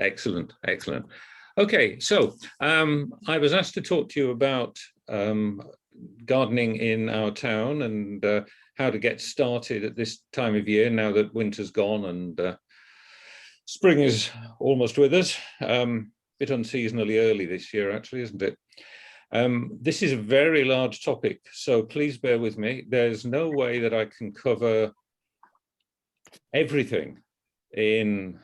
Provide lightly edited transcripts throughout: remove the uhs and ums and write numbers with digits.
Excellent, excellent. Okay, so I was asked to talk to you about gardening in our town and how to get started at this time of year now that winter's gone and spring is almost with us. Bit unseasonally early this year, actually, isn't it? This is a very large topic, so please bear with me. There's no way that I can cover everything in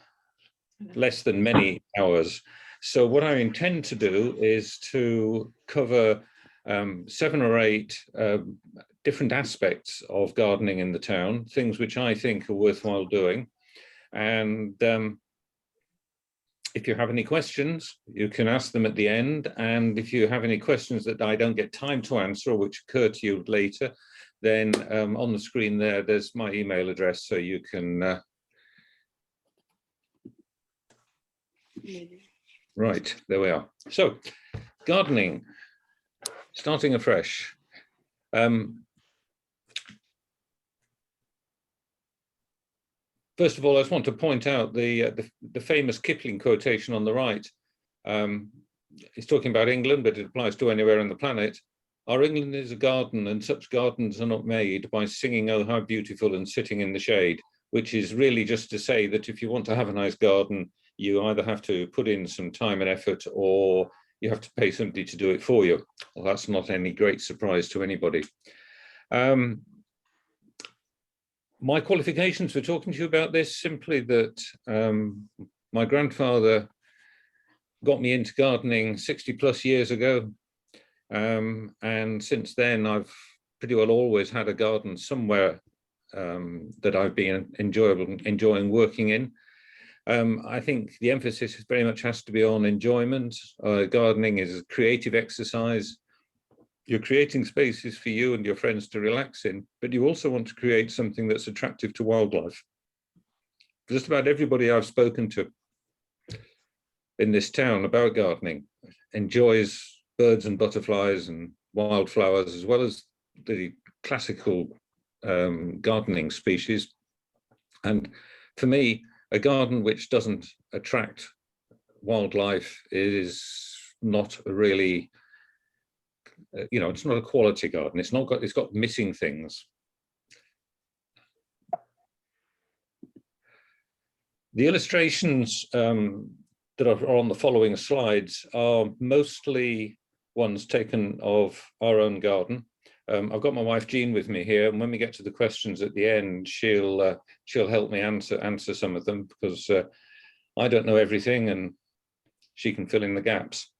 less than many hours. So what I intend to do is to cover 7 or 8 different aspects of gardening in the town, things which I think are worthwhile doing. And if you have any questions, you can ask them at the end. And if you have any questions that I don't get time to answer or which occur to you later, then on the screen there's my email address, so you can right, there we are. So, gardening, starting afresh. First of all, I just want to point out the famous Kipling quotation on the right. He's talking about England, but it applies to anywhere on the planet. Our England is a garden, and such gardens are not made by singing, "Oh, how beautiful," and sitting in the shade, which is really just to say that if you want to have a nice garden, you either have to put in some time and effort or you have to pay somebody to do it for you. Well, that's not any great surprise to anybody. My qualifications for talking to you about this, simply that my grandfather got me into gardening 60 plus years ago. And since then, I've pretty well always had a garden somewhere that I've been enjoying working in. I think the emphasis very much has to be on enjoyment. Gardening is a creative exercise. You're creating spaces for you and your friends to relax in, but you also want to create something that's attractive to wildlife. Just about everybody I've spoken to in this town about gardening enjoys birds and butterflies and wildflowers, as well as the classical gardening species. And for me, a garden which doesn't attract wildlife is not a really, it's not a quality garden. It's got missing things. The illustrations that are on the following slides are mostly ones taken of our own garden. I've got my wife Jean with me here, and when we get to the questions at the end, she'll help me answer some of them, because I don't know everything, and she can fill in the gaps.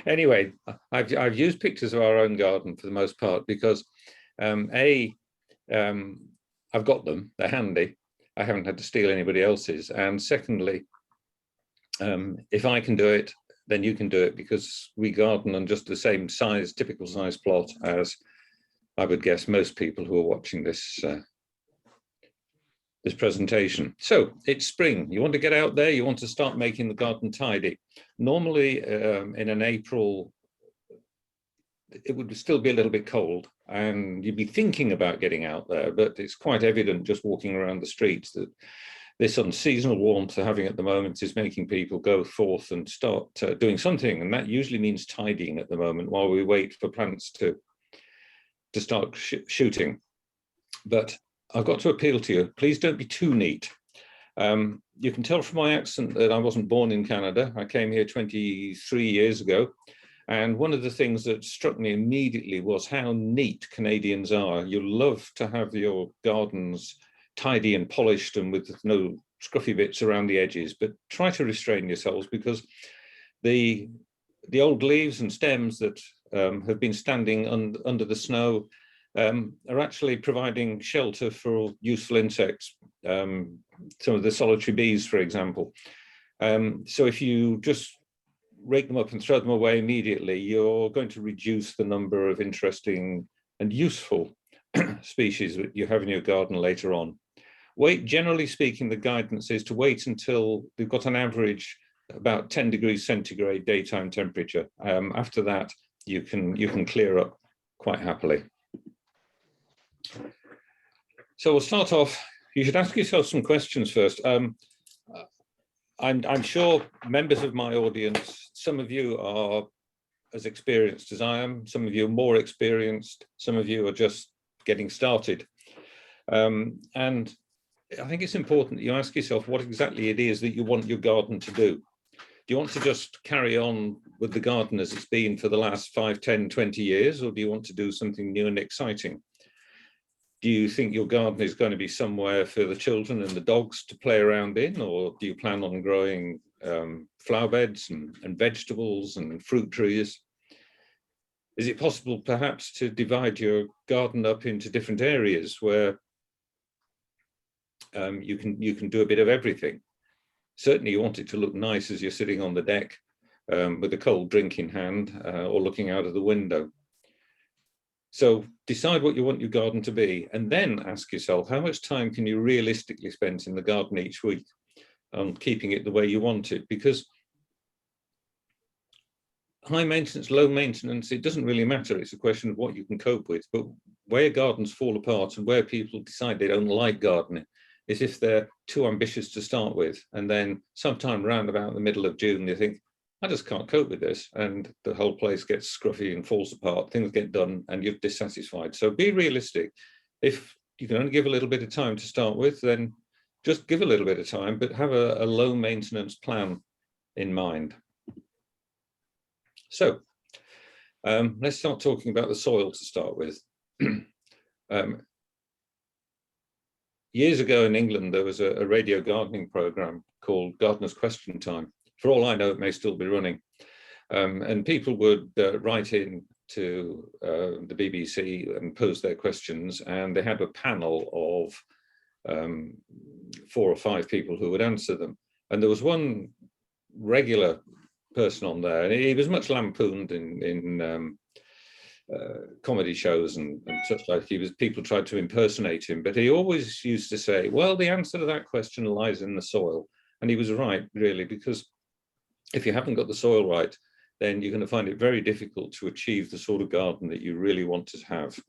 Anyway, I've used pictures of our own garden for the most part because I've got them; they're handy. I haven't had to steal anybody else's, and secondly, if I can do it, then you can do it, because we garden on just the same size, typical size plot as I would guess most people who are watching this this presentation. So it's spring. You want to get out there. You want to start making the garden tidy. Normally, in an April, it would still be a little bit cold, and you'd be thinking about getting out there. But it's quite evident just walking around the streets that this unseasonal warmth they're having at the moment is making people go forth and start doing something, and that usually means tidying at the moment while we wait for plants to start shooting. But I've got to appeal to you, please don't be too neat. You can tell from my accent that I wasn't born in Canada. I came here 23 years ago, and one of the things that struck me immediately was how neat Canadians are. You love to have your gardens tidy and polished and with no scruffy bits around the edges, but try to restrain yourselves, because the old leaves and stems that have been standing under the snow are actually providing shelter for useful insects, some of the solitary bees, for example. So if you just rake them up and throw them away immediately, you're going to reduce the number of interesting and useful species that you have in your garden later on. Generally speaking, the guidance is to wait until we've got an average about 10 degrees centigrade daytime temperature. After that, you can clear up quite happily. So we'll start off You should ask yourself some questions first. I'm sure members of my audience, some of you are as experienced as I am, some of you are more experienced, some of you are just getting started. And I think it's important that you ask yourself what exactly it is that you want your garden to do. Do you want to just carry on with the garden as it's been for the last 5, 10, 20 years, or do you want to do something new and exciting? Do you think your garden is going to be somewhere for the children and the dogs to play around in, or do you plan on growing flower beds and vegetables and fruit trees? Is it possible perhaps to divide your garden up into different areas where you can do a bit of everything? Certainly you want it to look nice as you're sitting on the deck with a cold drink in hand or looking out of the window. So decide what you want your garden to be, and then ask yourself, how much time can you realistically spend in the garden each week on keeping it the way you want it? Because high maintenance, low maintenance, it doesn't really matter. It's a question of what you can cope with. But where gardens fall apart and where people decide they don't like gardening is if they're too ambitious to start with. And then sometime around about the middle of June, they think, I just can't cope with this. And the whole place gets scruffy and falls apart, things get done and you're dissatisfied. So be realistic. If you can only give a little bit of time to start with, then just give a little bit of time, but have a low maintenance plan in mind. So let's start talking about the soil to start with. Years ago in England, there was a radio gardening program called Gardener's Question Time. For all I know, it may still be running. And people would write in to the BBC and pose their questions, and they had a panel of 4 or 5 people who would answer them. And there was one regular person on there, and he was much lampooned in comedy shows and such like. People tried to impersonate him, but he always used to say, well, the answer to that question lies in the soil. And he was right, really, because if you haven't got the soil right, then you're going to find it very difficult to achieve the sort of garden that you really want to have.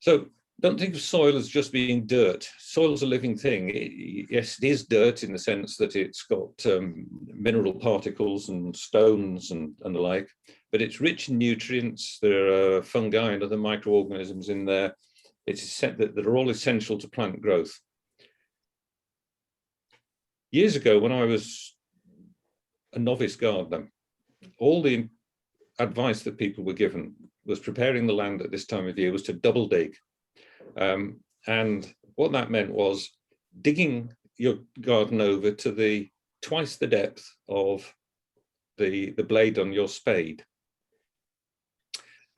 So don't think of soil as just being dirt. Soil's a living thing. Yes, it is dirt in the sense that it's got mineral particles and stones and the like, but it's rich in nutrients. There are fungi and other microorganisms in there. It's said that are all essential to plant growth. Years ago, when I was a novice gardener, all the advice that people were given was preparing the land at this time of year was to double dig. And what that meant was digging your garden over to twice the depth of the blade on your spade.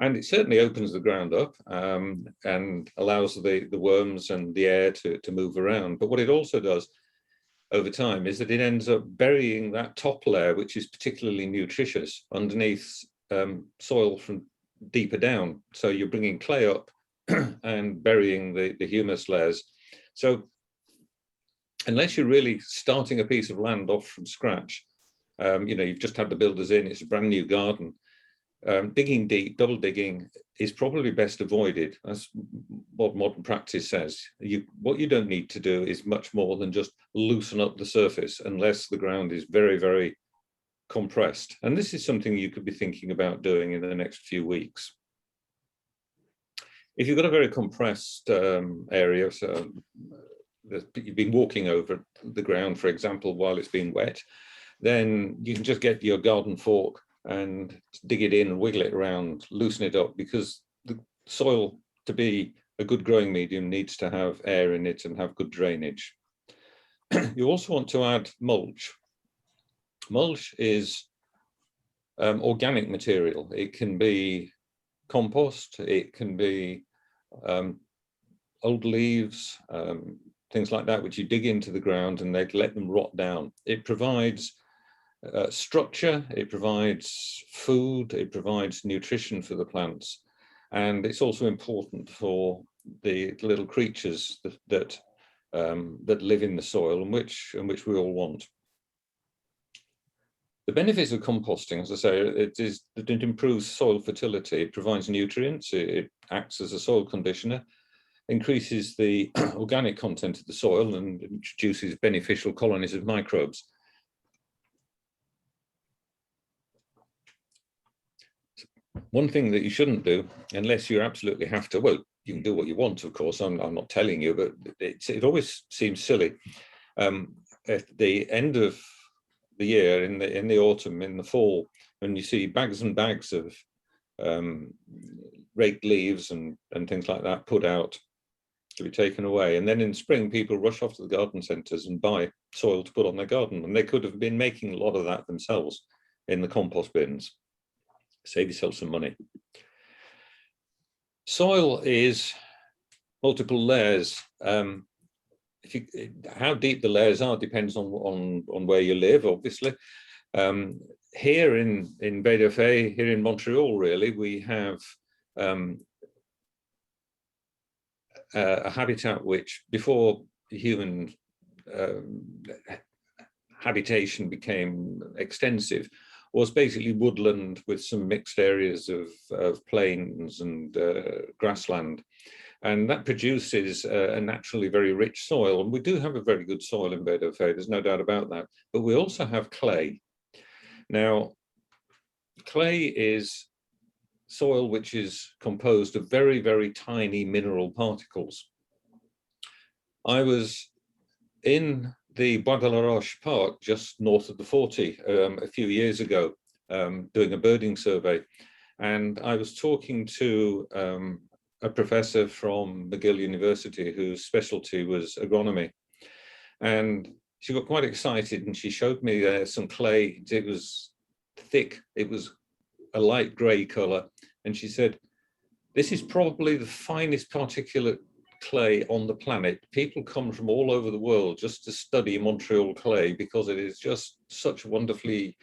And it certainly opens the ground up and allows the worms and the air to move around. But what it also does over time is that it ends up burying that top layer, which is particularly nutritious, underneath soil from deeper down. So you're bringing clay up and burying the humus layers. So unless you're really starting a piece of land off from scratch, you've just had the builders in, it's a brand new garden, digging deep, double digging is probably best avoided. That's what modern practice says. What you don't need to do is much more than just loosen up the surface unless the ground is very, very compressed. And this is something you could be thinking about doing in the next few weeks. If you've got a very compressed area, so you've been walking over the ground, for example, while it's been wet, then you can just get your garden fork and dig it in and wiggle it around, loosen it up, because the soil, to be a good growing medium, needs to have air in it and have good drainage. You also want to add mulch. Mulch is organic material. It can be compost, it can be old leaves, things like that, which you dig into the ground and they let them rot down. It provides structure, it provides food, it provides nutrition for the plants, and it's also important for the little creatures that live in the soil and which we all want. The benefits of composting, as I say, it is that it improves soil fertility. It provides nutrients. It acts as a soil conditioner. increases the organic content of the soil and introduces beneficial colonies of microbes. One thing that you shouldn't do, unless you absolutely have to, well, you can do what you want, of course, I'm not telling you, but it always seems silly. At the end of the year, in the autumn, in the fall, when you see bags and bags of raked leaves and things like that put out to be taken away, and then in spring people rush off to the garden centres and buy soil to put on their garden, and they could have been making a lot of that themselves in the compost bins. Save yourself some money. Soil is multiple layers. How deep the layers are depends on where you live, obviously. Here in Baie-D'Urfé, here in Montreal, really, we have a habitat which, before human habitation became extensive, was basically woodland with some mixed areas of plains and grassland. And that produces a naturally very rich soil. And we do have a very good soil in Baie-D'Urfé, there's no doubt about that. But we also have clay. Now, clay is soil which is composed of very, very tiny mineral particles. I was in the Bois de la Roche Park, just north of the 40, a few years ago, doing a birding survey. And I was talking to a professor from McGill University whose specialty was agronomy. And she got quite excited and she showed me some clay. It was thick, it was a light grey colour. And she said, this is probably the finest particulate clay on the planet. People come from all over the world just to study Montreal clay because it is just such a wonderfully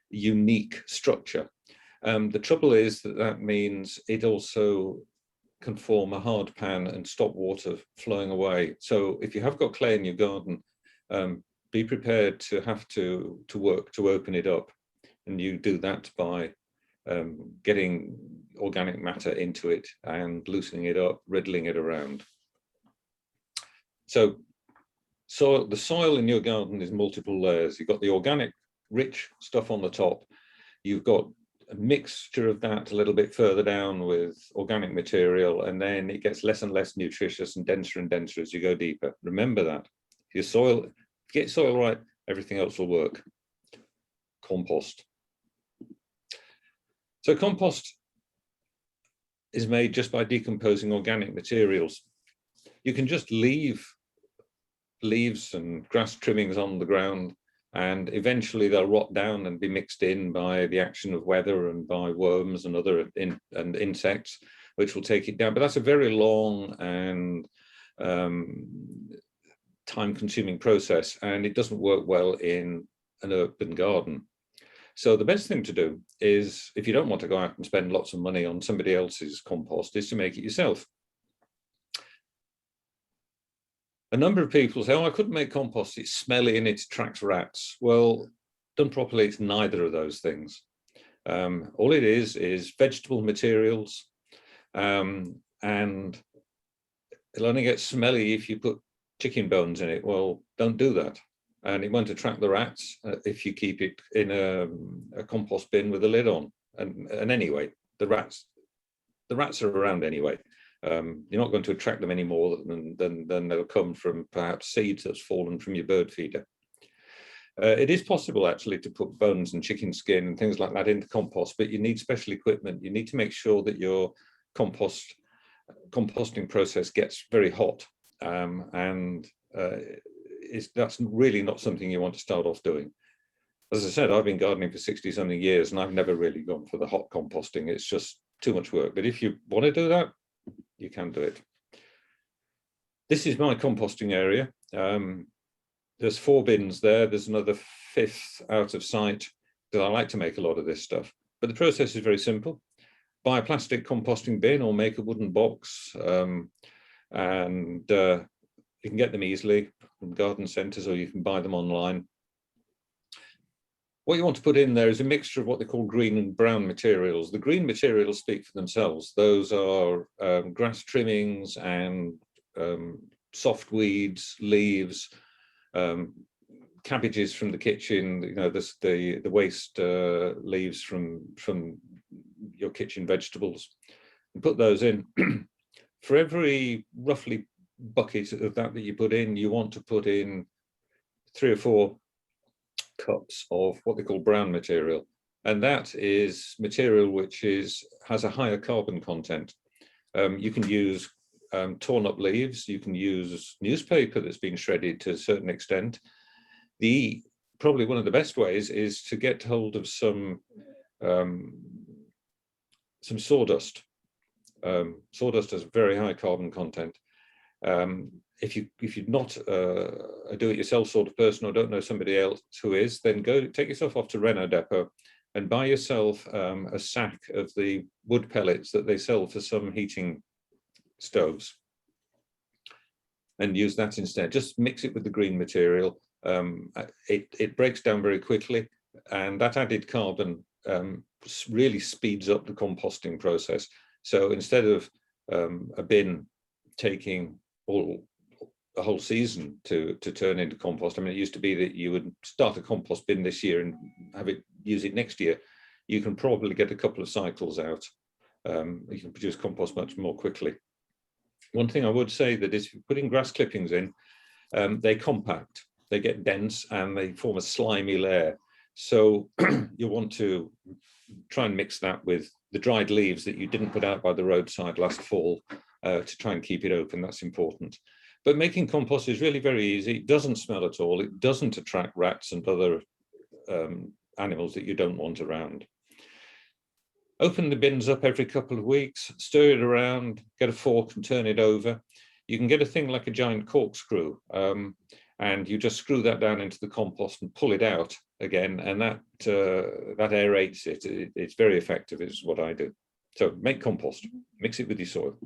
unique structure. The trouble is that means it also can form a hard pan and stop water flowing away. So if you have got clay in your garden, be prepared to have to work to open it up. And you do that by getting organic matter into it and loosening it up, riddling it around. So the soil in your garden is multiple layers. You've got the organic, rich stuff on the top. You've got a mixture of that a little bit further down with organic material, and then it gets less and less nutritious and denser as you go deeper. Remember that. If your soil, if you get soil right, everything else will work. Compost. So compost is made just by decomposing organic materials. You can just leave leaves and grass trimmings on the ground, and eventually they'll rot down and be mixed in by the action of weather and by worms and other insects, which will take it down. But that's a very long and time-consuming process, and it doesn't work well in an urban garden. So the best thing to do is, if you don't want to go out and spend lots of money on somebody else's compost, is to make it yourself. A number of people say, oh, I couldn't make compost, it's smelly and it attracts rats. Well, done properly, it's neither of those things. All it is vegetable materials, and it'll only get smelly if you put chicken bones in it. Well, don't do that. And it won't attract the rats if you keep it in a compost bin with a lid on. And anyway, the rats are around anyway. You're not going to attract them any more than they'll come from perhaps seeds that's fallen from your bird feeder. It is possible actually to put bones and chicken skin and things like that into compost, but you need special equipment. You need to make sure that your composting process gets very hot, that's really not something you want to start off doing. As I said, I've been gardening for 60-something years and I've never really gone for the hot composting. It's just too much work. But if you want to do that, you can do it. This is my composting area. There's 4 bins there. There's another 5th out of sight, because I like to make a lot of this stuff. But the process is very simple. Buy a plastic composting bin or make a wooden box, and you can get them easily from garden centres, or you can buy them online. What you want to put in there is a mixture of what they call green and brown materials. The green materials speak for themselves. Those are grass trimmings and soft weeds, leaves, cabbages from the kitchen, you know, the waste leaves from your kitchen vegetables. And put those in. For every roughly bucket of that you put in, you want to put in 3 or 4 cups of what they call brown material, and that is material which has a higher carbon content. You can use torn up leaves, you can use newspaper that's been shredded to a certain extent. Probably one of the best ways is to get hold of some sawdust. Sawdust has very high carbon content. If you're not a do-it-yourself sort of person or don't know somebody else who is, then go take yourself off to Renault Depot and buy yourself a sack of the wood pellets that they sell for some heating stoves, and use that instead. Just mix it with the green material. It breaks down very quickly, and that added carbon really speeds up the composting process. So instead of a bin taking a whole season to turn into compost, I mean, it used to be that you would start a compost bin this year and use it next year. You can probably get a couple of cycles out. You can produce compost much more quickly. One thing I would say that is, if you're putting grass clippings in, they compact, they get dense, and they form a slimy layer. So you want to try and mix that with the dried leaves that you didn't put out by the roadside last fall to try and keep it open. That's important. But making compost is really very easy. It doesn't smell at all. It doesn't attract rats and other animals that you don't want around. Open the bins up every couple of weeks, stir it around, get a fork and turn it over. You can get a thing like a giant corkscrew, and you just screw that down into the compost and pull it out again, and that aerates it. It's very effective, is what I do. So make compost, mix it with your soil.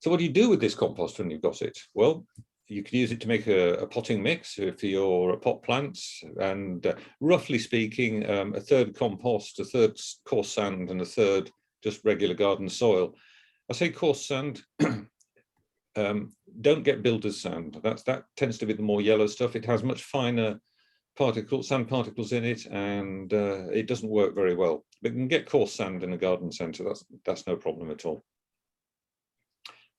So what do you do with this compost when you've got it? Well, you can use it to make a potting mix for your pot plants, and roughly speaking, a third compost, a third coarse sand, and a third just regular garden soil. I say coarse sand. Don't get builder's sand. That tends to be the more yellow stuff. It has much finer sand particles in it, and it doesn't work very well. But you can get coarse sand in a garden centre. That's no problem at all.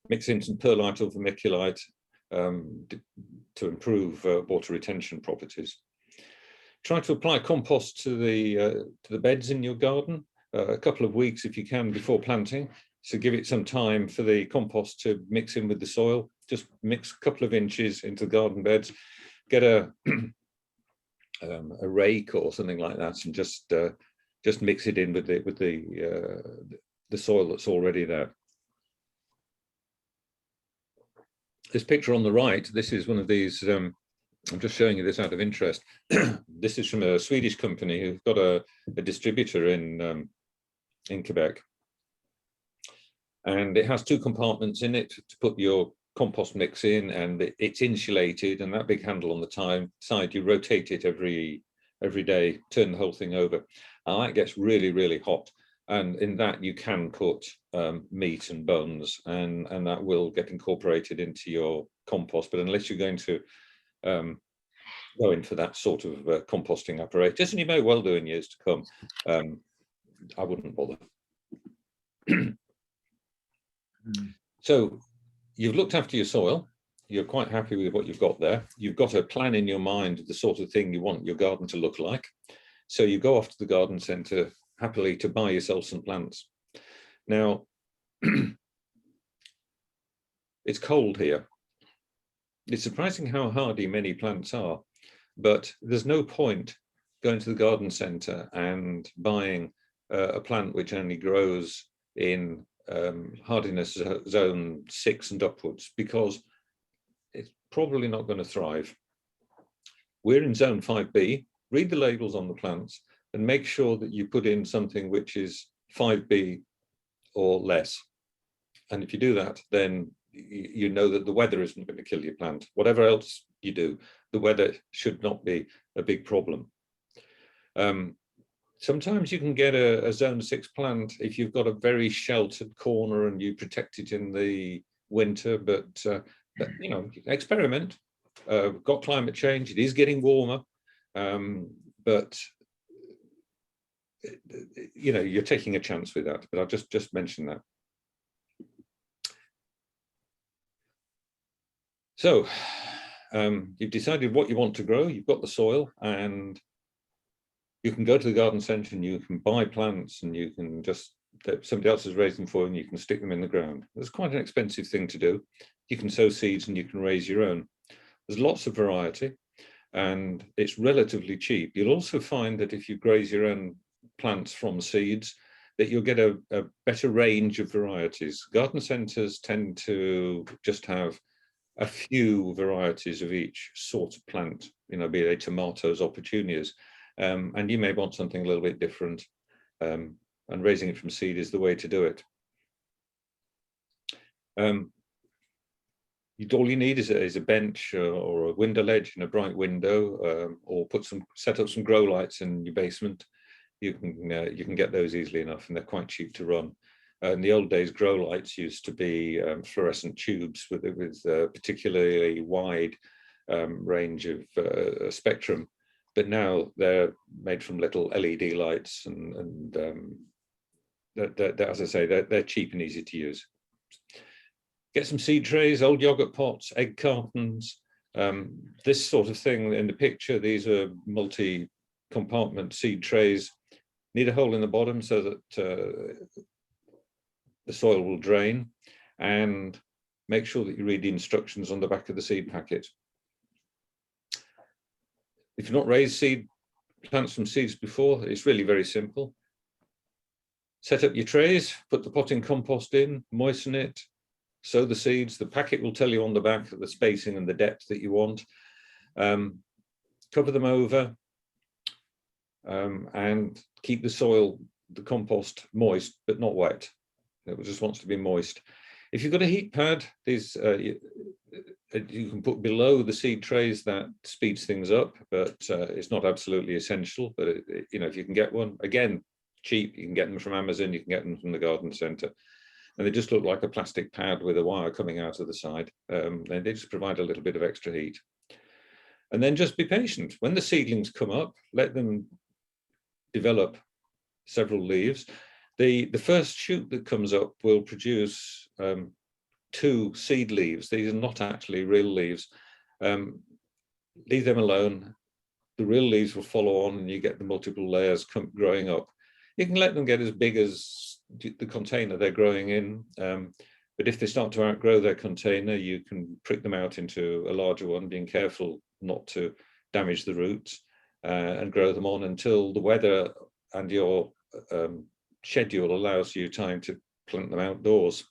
Mix in some perlite or vermiculite to improve water retention properties. Try to apply compost to the beds in your garden a couple of weeks, if you can, before planting. So give it some time for the compost to mix in with the soil. Just mix a couple of inches into the garden beds. Get a rake or something like that, and just mix it in with the soil that's already there. This picture on the right, this is one of these. I'm just showing you this out of interest. This is from a Swedish company who've got a distributor in Quebec. And it has 2 compartments in it to put your compost mix in, and it's insulated, and that big handle on the side, you rotate it every day, turn the whole thing over. And that gets really, really hot. And in that you can put meat and bones, and that will get incorporated into your compost. But unless you're going to go in for that sort of composting apparatus, and you may well do in years to come, I wouldn't bother. So you've looked after your soil, you're quite happy with what you've got there. You've got a plan in your mind of the sort of thing you want your garden to look like. So you go off to the garden centre happily to buy yourself some plants. Now, it's cold here. It's surprising how hardy many plants are, but there's no point going to the garden centre and buying a plant which only grows in hardiness zone 6 and upwards, because it's probably not going to thrive. We're in zone 5B. Read the labels on the plants and make sure that you put in something which is 5B or less. And if you do that, then you know that the weather isn't going to kill your plant. Whatever else you do, the weather should not be a big problem. Sometimes you can get a zone 6 plant if you've got a very sheltered corner and you protect it in the winter, but you know, experiment. Got climate change, it is getting warmer, but you know, you're taking a chance with that, but I'll just mention that. So you've decided what you want to grow, you've got the soil, and you can go to the garden centre and you can buy plants, and you can just, somebody else has raised them for you and you can stick them in the ground. It's quite an expensive thing to do. You can sow seeds and you can raise your own. There's lots of variety and it's relatively cheap. You'll also find that if you graze your own plants from seeds, that you'll get a better range of varieties. Garden centres tend to just have a few varieties of each sort of plant, you know, be they tomatoes or petunias, and you may want something a little bit different, and raising it from seed is the way to do it. All you need is a bench or a window ledge and a bright window, or set up some grow lights in your basement. You can get those easily enough, and they're quite cheap to run. In the old days, grow lights used to be fluorescent tubes with particularly wide range of spectrum, but now they're made from little LED lights, and as I say, they're cheap and easy to use. Get some seed trays, old yogurt pots, egg cartons, this sort of thing in the picture. These are multi-compartment seed trays. Need a hole in the bottom so that the soil will drain, and make sure that you read the instructions on the back of the seed packet. If you've not raised plants from seeds before, it's really very simple. Set up your trays, put the potting compost in, moisten it, sow the seeds. The packet will tell you on the back the spacing and the depth that you want. Cover them over, and keep the soil, the compost, moist but not wet. It just wants to be moist. If you've got a heat pad, these you can put below the seed trays. That speeds things up, but it's not absolutely essential. But you know, if you can get one, again, cheap. You can get them from Amazon. You can get them from the garden centre, and they just look like a plastic pad with a wire coming out of the side. And they just provide a little bit of extra heat. And then just be patient. When the seedlings come up, let them develop several leaves. The first shoot that comes up will produce 2 seed leaves. These are not actually real leaves. Leave them alone. The real leaves will follow on, and you get the multiple layers growing up. You can let them get as big as the container they're growing in, but if they start to outgrow their container, you can prick them out into a larger one, being careful not to damage the roots, and grow them on until the weather and your schedule allows you time to plant them outdoors.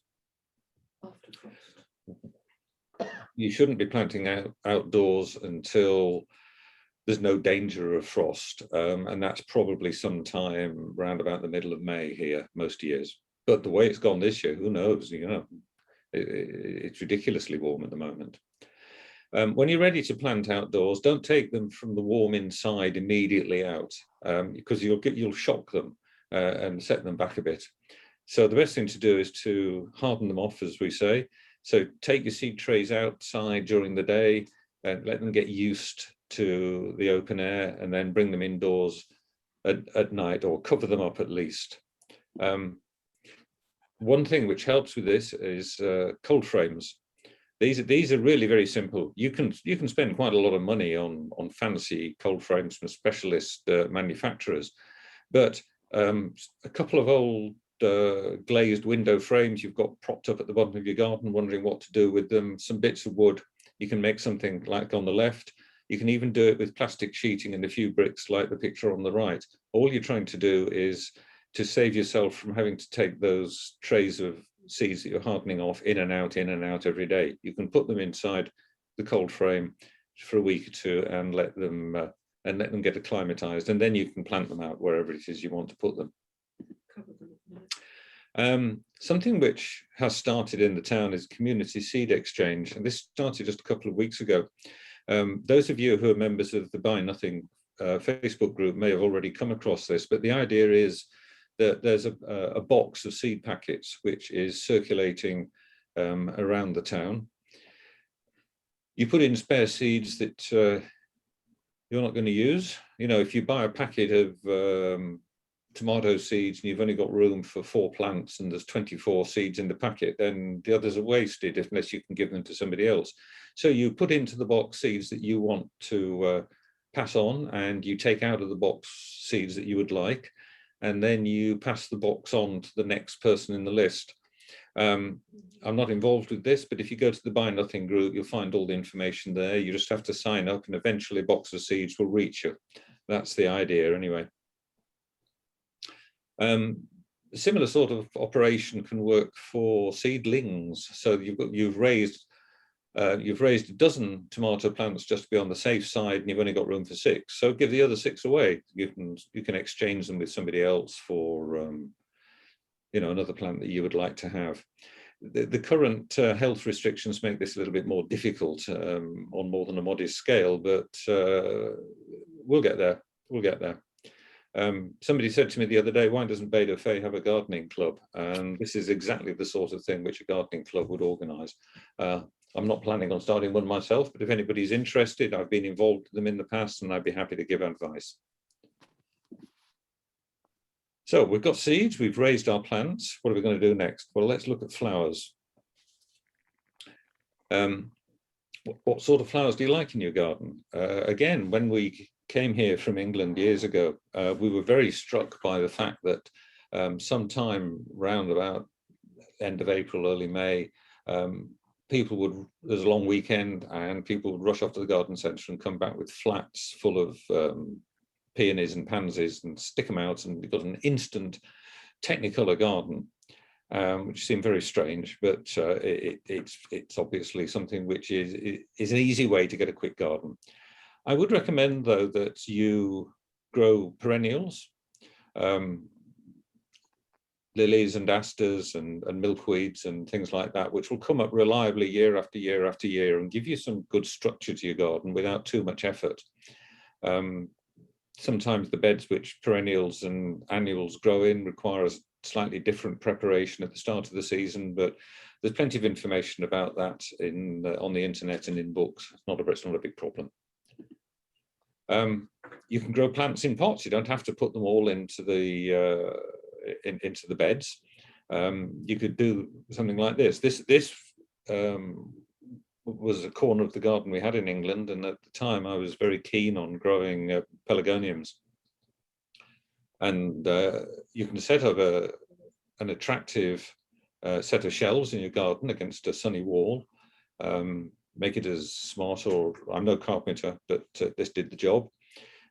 After frost. You shouldn't be planting outdoors until there's no danger of frost, and that's probably sometime around about the middle of May here most years. But the way it's gone this year, who knows? You know, it's ridiculously warm at the moment. When you're ready to plant outdoors, don't take them from the warm inside immediately out, because you'll shock them and set them back a bit. So the best thing to do is to harden them off, as we say. So take your seed trays outside during the day and let them get used to the open air, and then bring them indoors at night, or cover them up at least. One thing which helps with this is cold frames. These are really very simple. You can spend quite a lot of money on fancy cold frames from specialist manufacturers, but a couple of old glazed window frames you've got propped up at the bottom of your garden, wondering what to do with them, some bits of wood, you can make something like on the left. You can even do it with plastic sheeting and a few bricks like the picture on the right. All you're trying to do is to save yourself from having to take those trays of seeds that you're hardening off in and out every day. You can put them inside the cold frame for a week or two and let them get acclimatized, and then you can plant them out wherever it is you want to put them. Something which has started in the town is community seed exchange, and this started just a couple of weeks ago. Those of you who are members of the Buy Nothing Facebook group may have already come across this, but the idea is that there's a box of seed packets which is circulating around the town. You put in spare seeds that you're not going to use. You know, if you buy a packet of tomato seeds and you've only got room for 4 plants and there's 24 seeds in the packet, then the others are wasted unless you can give them to somebody else. So you put into the box seeds that you want to pass on, and you take out of the box seeds that you would like, and then you pass the box on to the next person in the list. I'm not involved with this, but if you go to the Buy Nothing group, you'll find all the information there. You just have to sign up and eventually a box of seeds will reach you. That's the idea anyway. A similar sort of operation can work for seedlings. So you've raised a dozen tomato plants just to be on the safe side, and you've only got room for 6. So give the other 6 away. You can exchange them with somebody else for you know, another plant that you would like to have. The current health restrictions make this a little bit more difficult on more than a modest scale, but we'll get there. We'll get there. Somebody said to me the other day, why doesn't Baie-D'Urfé have a gardening club? And this is exactly the sort of thing which a gardening club would organise. I'm not planning on starting one myself, but if anybody's interested, I've been involved with them in the past and I'd be happy to give advice. So we've got seeds, we've raised our plants. What are we going to do next? Well, let's look at flowers. What sort of flowers do you like in your garden? Again, when we came here from England years ago, we were very struck by the fact that sometime round about end of April, early May, there's a long weekend and people would rush off to the garden centre and come back with flats full of peonies and pansies and stick them out, and you've got an instant Technicolor garden, which seemed very strange, but it's obviously something which is an easy way to get a quick garden. I would recommend, though, that you grow perennials, lilies and asters and milkweeds and things like that, which will come up reliably year after year after year and give you some good structure to your garden without too much effort. Sometimes the beds which perennials and annuals grow in require a slightly different preparation at the start of the season, but there's plenty of information about that on the internet and in books. It's not a big problem. You can grow plants in pots. You don't have to put them all into the beds. You could do something like this. This was a corner of the garden we had in England, and at the time I was very keen on growing pelargoniums. And you can set up an attractive set of shelves in your garden against a sunny wall. Make it as smart, or I'm no carpenter, but this did the job.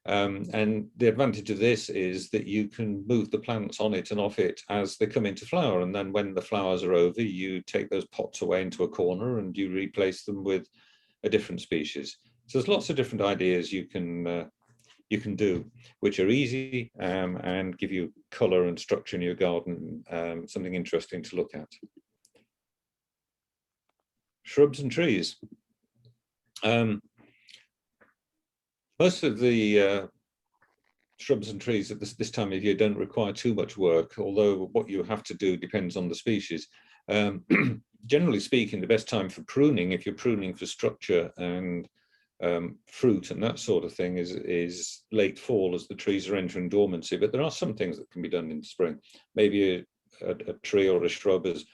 And the advantage of this is that you can move the plants on it and off it as they come into flower. And then when the flowers are over, you take those pots away into a corner and you replace them with a different species. So there's lots of different ideas you can do, which are easy and give you colour and structure in your garden, something interesting to look at. Shrubs and trees. Most of the shrubs and trees at this time of year don't require too much work, although what you have to do depends on the species. Generally speaking, the best time for pruning, if you're pruning for structure and fruit and that sort of thing, is late fall as the trees are entering dormancy. But there are some things that can be done in spring. Maybe a tree or a shrub is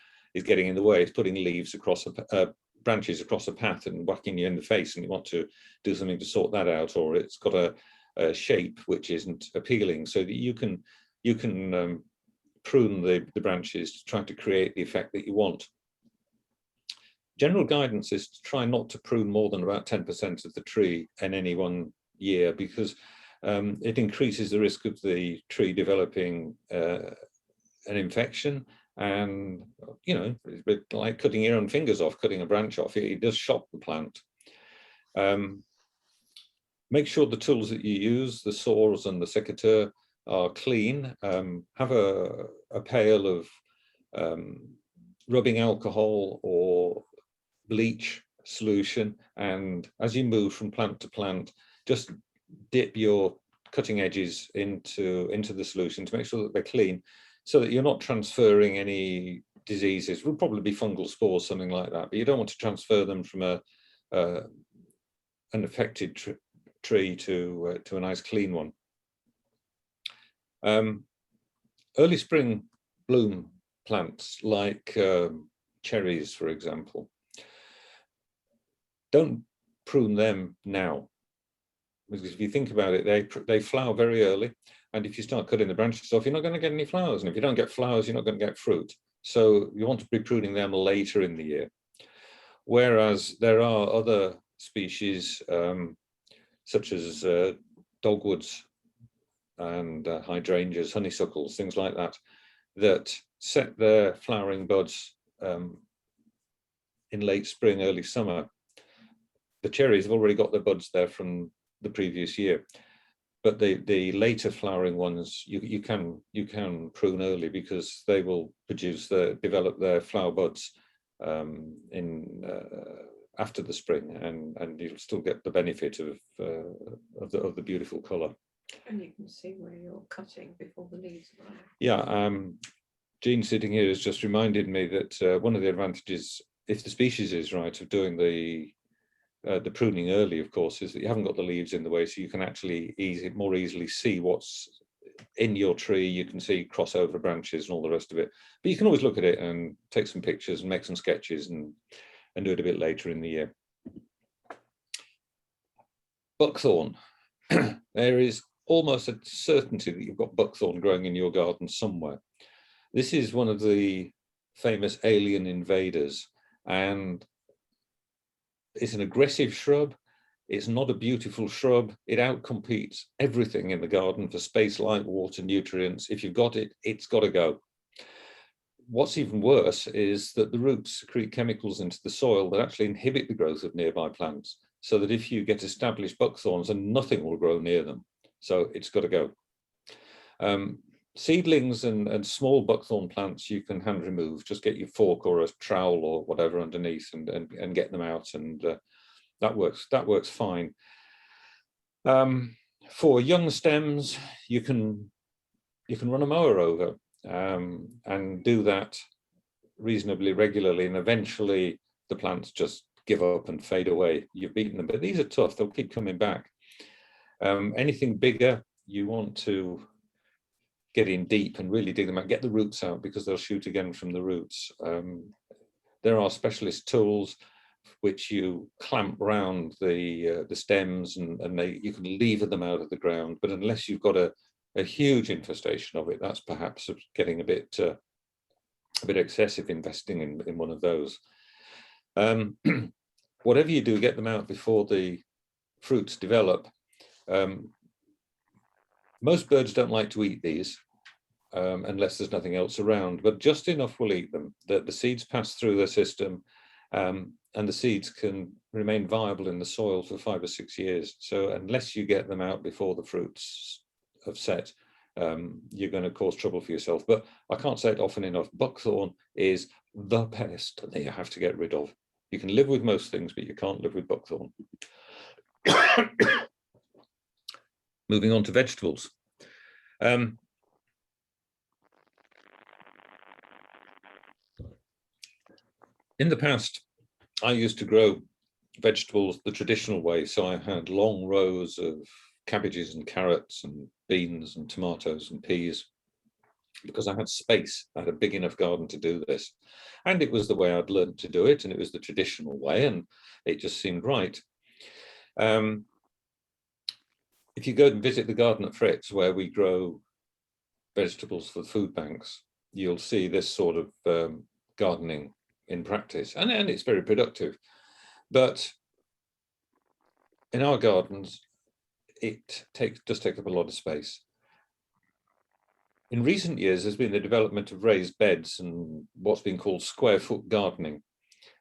getting in the way. It's putting leaves across branches across a path and whacking you in the face, and you want to do something to sort that out, or it's got a shape which isn't appealing, so that you can prune the branches to try to create the effect that you want. General guidance is to try not to prune more than about 10% of the tree in any one year, because it increases the risk of the tree developing an infection. And, you know, it's a bit like cutting your own fingers off, cutting a branch off. It does shock the plant. Make sure the tools that you use, the saws and the sécateur, are clean. Have a pail of rubbing alcohol or bleach solution, and as you move from plant to plant, just dip your cutting edges into the solution to make sure that they're clean, so that you're not transferring any diseases. It would probably be fungal spores, something like that, but you don't want to transfer them from an affected tree to a nice clean one. Early spring bloom plants like cherries, for example, don't prune them now, because if you think about it, they flower very early, and if you start cutting the branches off, you're not going to get any flowers, and if you don't get flowers, you're not going to get fruit. So you want to be pruning them later in the year. Whereas there are other species such as dogwoods and hydrangeas, honeysuckles, things like that, that set their flowering buds in late spring, early summer. The cherries have already got their buds there from the previous year, but the later flowering ones you can prune early, because they will develop their flower buds after the spring, and you'll still get the benefit of the beautiful colour. And you can see where you're cutting before the leaves arrive. Yeah, Jean sitting here has just reminded me that one of the advantages, if the species is right, of doing the pruning early, of course, is that you haven't got the leaves in the way, so you can actually more easily see what's in your tree. You can see crossover branches and all the rest of it, but you can always look at it and take some pictures and make some sketches and do it a bit later in the year. Buckthorn. There is almost a certainty that you've got buckthorn growing in your garden somewhere. This is one of the famous alien invaders, and it's an aggressive shrub. It's not a beautiful shrub. It outcompetes everything in the garden for space, light, water, nutrients. If you've got it, it's got to go. What's even worse is that the roots secrete chemicals into the soil that actually inhibit the growth of nearby plants, so that if you get established buckthorns, and nothing will grow near them. So it's got to go. Seedlings and small buckthorn plants you can hand remove. Just get your fork or a trowel or whatever underneath and get them out, and that works fine. For young stems, you can run a mower over and do that reasonably regularly, and eventually the plants just give up and fade away. You've beaten them, but these are tough. They'll keep coming back. Anything bigger, you want to get in deep and really dig them out, get the roots out, because they'll shoot again from the roots. There are specialist tools which you clamp round the stems, and you can lever them out of the ground. But unless you've got a huge infestation of it, that's perhaps getting a bit excessive investing in one of those. Whatever you do, get them out before the fruits develop. Most birds don't like to eat these unless there's nothing else around, but just enough will eat them that the seeds pass through their system, and the seeds can remain viable in the soil for 5 or 6 years. So unless you get them out before the fruits have set, you're going to cause trouble for yourself. But I can't say it often enough, buckthorn is the pest that you have to get rid of. You can live with most things, but you can't live with buckthorn. Moving on to vegetables. In the past, I used to grow vegetables the traditional way. So I had long rows of cabbages and carrots and beans and tomatoes and peas, because I had space. I had a big enough garden to do this. And it was the way I'd learned to do it, and it was the traditional way, and it just seemed right. If you go and visit the garden at Fritz, where we grow vegetables for food banks, you'll see this sort of gardening in practice, and it's very productive. But in our gardens, it does take up a lot of space. In recent years, there's been the development of raised beds and what's been called square foot gardening.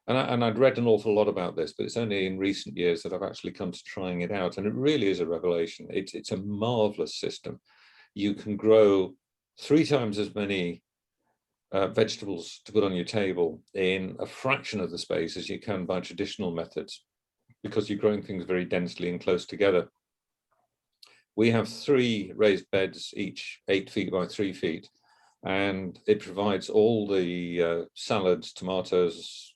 And I'd read an awful lot about this, but it's only in recent years that I've actually come to trying it out. And it really is a revelation. It's a marvelous system. You can grow 3 times as many vegetables to put on your table in a fraction of the space as you can by traditional methods, because you're growing things very densely and close together. We have 3 raised beds, each 8 feet by 3 feet, and it provides all the salads, tomatoes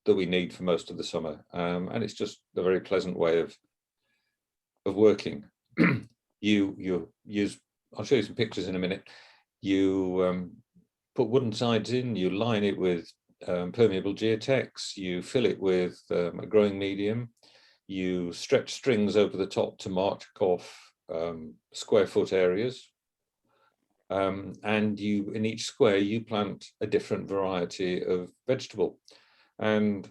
that we need for most of the summer. And it's just a very pleasant way of working. You use, I'll show you some pictures in a minute. You put wooden sides in, you line it with permeable geotex, you fill it with a growing medium, you stretch strings over the top to mark off square foot areas, and you, in each square, you plant a different variety of vegetable. And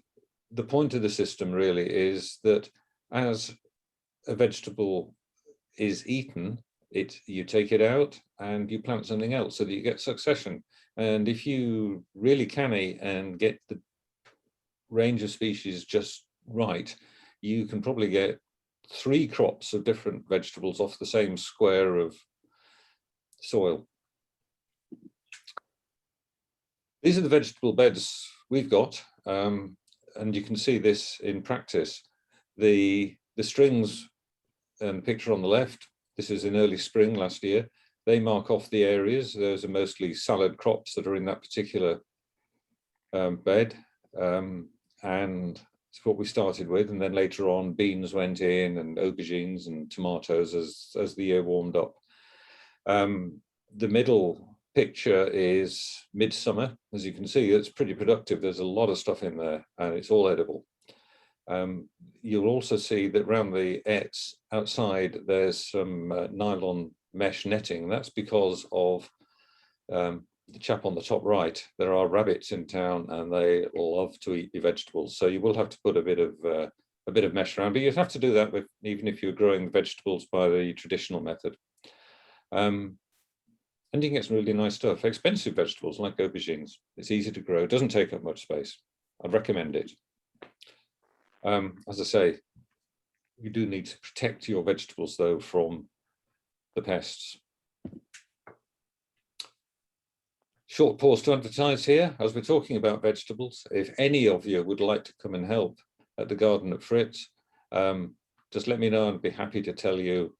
the point of the system really is that as a vegetable is eaten, you take it out and you plant something else so that you get succession. And if you really canny and get the range of species just right, you can probably get 3 crops of different vegetables off the same square of soil. These are the vegetable beds we've got, and you can see this in practice. The strings and picture on the left, this is in early spring last year. They mark off the areas. Those are mostly salad crops that are in that particular bed, and it's what we started with. And then later on, beans went in, and aubergines and tomatoes as the year warmed up. The middle picture is midsummer. As you can see, it's pretty productive. There's a lot of stuff in there, and it's all edible. You'll also see that around the ets outside, there's some nylon mesh netting. That's because of the chap on the top right. There are rabbits in town, and they love to eat your vegetables. So you will have to put a bit of mesh around, but you'd have to do that even if you're growing vegetables by the traditional method. And you can get some really nice stuff. Expensive vegetables like aubergines. It's easy to grow. It doesn't take up much space. I'd recommend it. As I say, you do need to protect your vegetables though from the pests. Short pause to advertise here. As we're talking about vegetables, if any of you would like to come and help at the garden at Fritz, just let me know and I'd be happy to tell you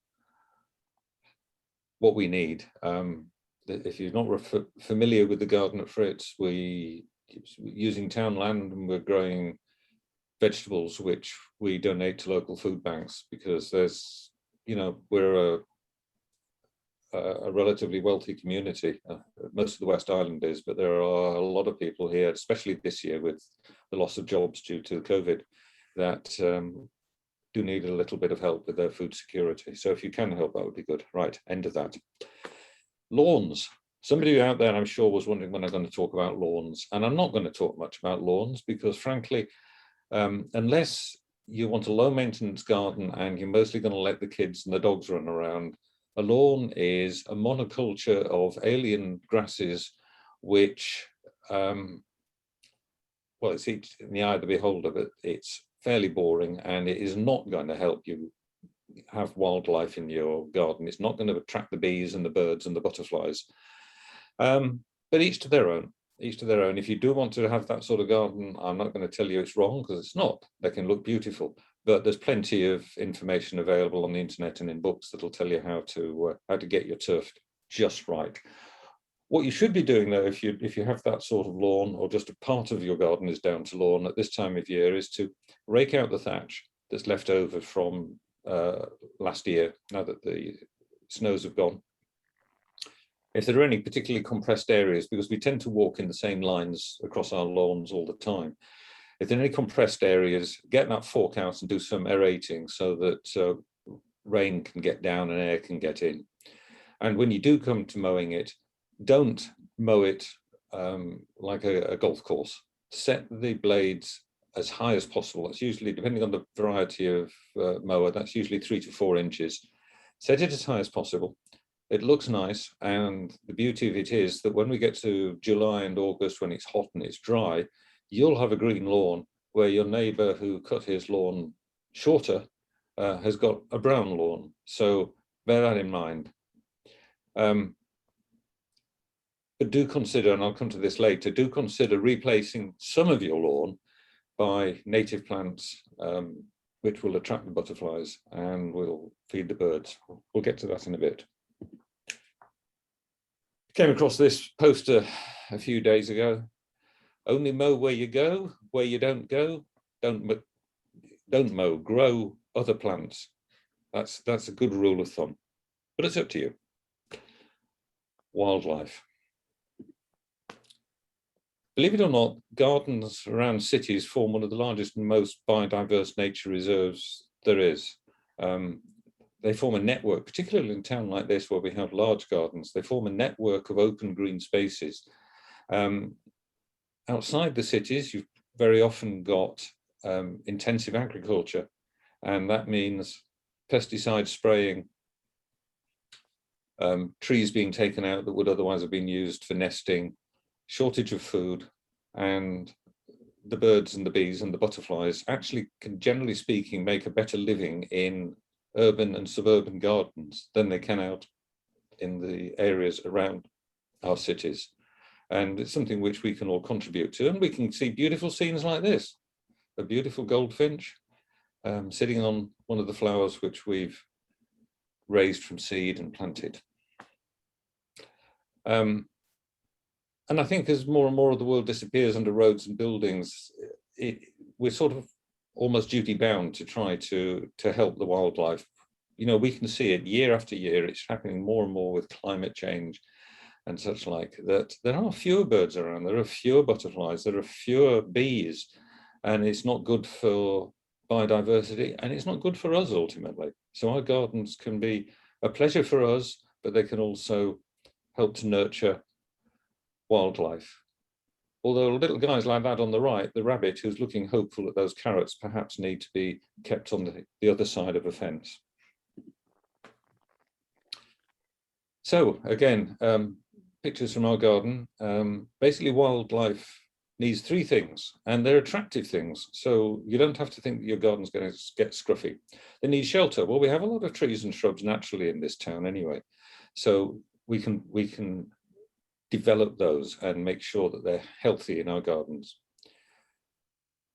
what we need. If you're not familiar with the garden at Fritz, we're using town land and we're growing vegetables which we donate to local food banks, because there's, we're a relatively wealthy community. Most of the West Island is, but there are a lot of people here, especially this year with the loss of jobs due to COVID, that do need a little bit of help with their food security. So if you can help, that would be good. Right, end of that. Lawns. Somebody out there, I'm sure, was wondering when I'm going to talk about lawns, and I'm not going to talk much about lawns because, frankly, unless you want a low maintenance garden and you're mostly going to let the kids and the dogs run around, a lawn is a monoculture of alien grasses, which, well, it's in the eye of the beholder, but it's fairly boring, and it is not going to help you have wildlife in your garden. It's not going to attract the bees and the birds and the butterflies. But each to their own. Each to their own. If you do want to have that sort of garden, I'm not going to tell you it's wrong, because it's not. They can look beautiful, but there's plenty of information available on the internet and in books that'll tell you how to get your turf just right. What you should be doing though, if you have that sort of lawn, or just a part of your garden is down to lawn at this time of year, is to rake out the thatch that's left over from last year, now that the snows have gone. If there are any particularly compressed areas, because we tend to walk in the same lines across our lawns all the time, if there are any compressed areas, get that fork out and do some aerating so that rain can get down and air can get in. And when you do come to mowing it, don't mow it like a golf course. Set the blades as high as possible. That's usually, depending on the variety of mower, that's usually 3 to 4 inches. Set it as high as possible. It looks nice, and the beauty of it is that when we get to July and August, when it's hot and it's dry, you'll have a green lawn where your neighbour who cut his lawn shorter has got a brown lawn. So bear that in mind. But do consider, and I'll come to this later, do consider replacing some of your lawn by native plants, which will attract the butterflies and will feed the birds. We'll get to that in a bit. Came across this poster a few days ago. Only mow where you go, where you don't go, don't mow, grow other plants. That's a good rule of thumb, but it's up to you. Wildlife. Believe it or not, gardens around cities form one of the largest and most biodiverse nature reserves there is. They form a network, particularly in a town like this where we have large gardens. They form a network of open green spaces. Outside the cities, you've very often got intensive agriculture, and that means pesticide spraying, trees being taken out that would otherwise have been used for nesting, shortage of food, and the birds and the bees and the butterflies actually can, generally speaking, make a better living in urban and suburban gardens than they can out in the areas around our cities. And it's something which we can all contribute to, and we can see beautiful scenes like this. A beautiful goldfinch sitting on one of the flowers which we've raised from seed and planted. And I think as more and more of the world disappears under roads and buildings, we're sort of almost duty bound to try to help the wildlife. You know, we can see it year after year. It's happening more and more with climate change and such like, that there are fewer birds around, there are fewer butterflies, there are fewer bees, and it's not good for biodiversity, and it's not good for us ultimately. So our gardens can be a pleasure for us, but they can also help to nurture wildlife. Although little guys like that on the right, the rabbit who's looking hopeful at those carrots, perhaps need to be kept on the other side of a fence. So again, pictures from our garden. Basically, wildlife needs three things, and they're attractive things. So you don't have to think that your garden's going to get scruffy. They need shelter. Well, we have a lot of trees and shrubs naturally in this town anyway. So we can develop those and make sure that they're healthy in our gardens.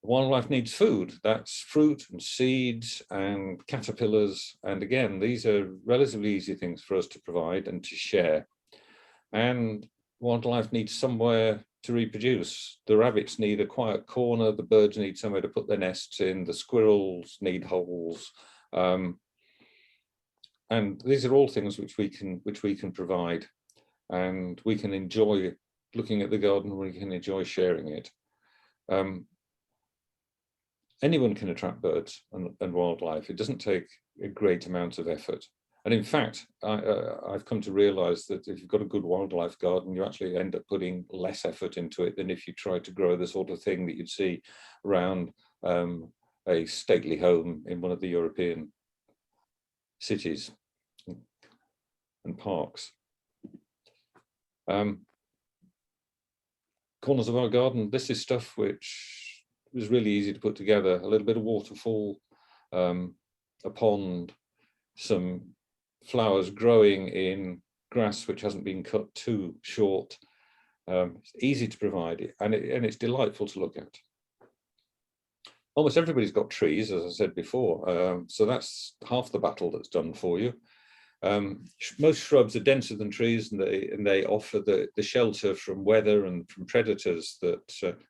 Wildlife needs food. That's fruit and seeds and caterpillars. And again, these are relatively easy things for us to provide and to share. And wildlife needs somewhere to reproduce. The rabbits need a quiet corner. The birds need somewhere to put their nests in. The squirrels need holes. And these are all things which we can provide. And we can enjoy looking at the garden, we can enjoy sharing it. Anyone can attract birds and wildlife. It doesn't take a great amount of effort. And in fact, I've come to realize that if you've got a good wildlife garden, you actually end up putting less effort into it than if you try to grow the sort of thing that you'd see around a stately home in one of the European cities and parks. Corners of our garden, this is stuff which was really easy to put together. A little bit of waterfall, a pond, some flowers growing in grass which hasn't been cut too short. It's easy to provide, and it's delightful to look at. Almost everybody's got trees, as I said before, so that's half the battle that's done for you. Most shrubs are denser than trees, and they offer the shelter from weather and from predators that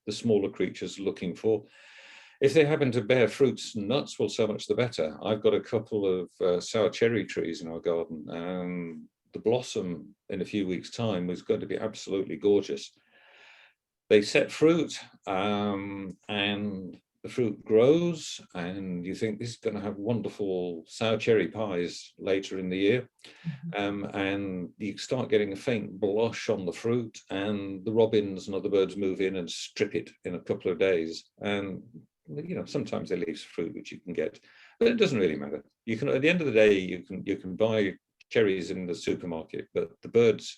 the smaller creatures are looking for. If they happen to bear fruits and nuts, well, so much the better. I've got a couple of sour cherry trees in our garden, and the blossom in a few weeks' time was going to be absolutely gorgeous. They set fruit, and the fruit grows, and you think this is going to have wonderful sour cherry pies later in the year. And you start getting a faint blush on the fruit, and the robins and other birds move in and strip it in a couple of days. And you know, sometimes they leave fruit which you can get, but it doesn't really matter. You can, at the end of the day, you can buy cherries in the supermarket, but the birds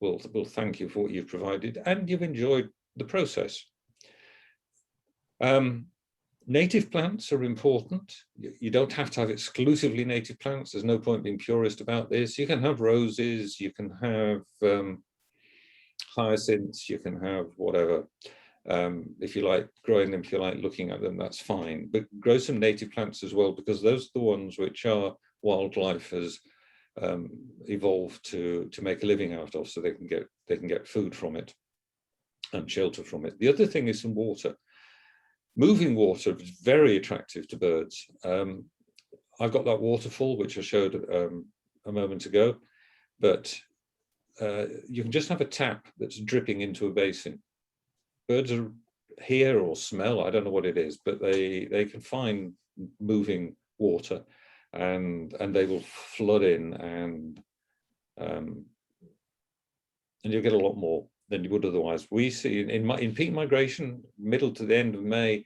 will thank you for what you've provided, and you've enjoyed the process. Native plants are important. You don't have to have exclusively native plants. There's no point being purist about this. You can have roses, you can have hyacinths, you can have whatever. If you like growing them, if you like looking at them, that's fine. But grow some native plants as well, because those are the ones which our wildlife has evolved to make a living out of, so they can get food from it and shelter from it. The other thing is some water. Moving water is very attractive to birds. I've got that waterfall which I showed a moment ago, but you can just have a tap that's dripping into a basin. Birds are hear or smell, I don't know what it is, but they can find moving water, and they will flood in, and you'll get a lot more than you would otherwise. We see in peak migration, middle to the end of May,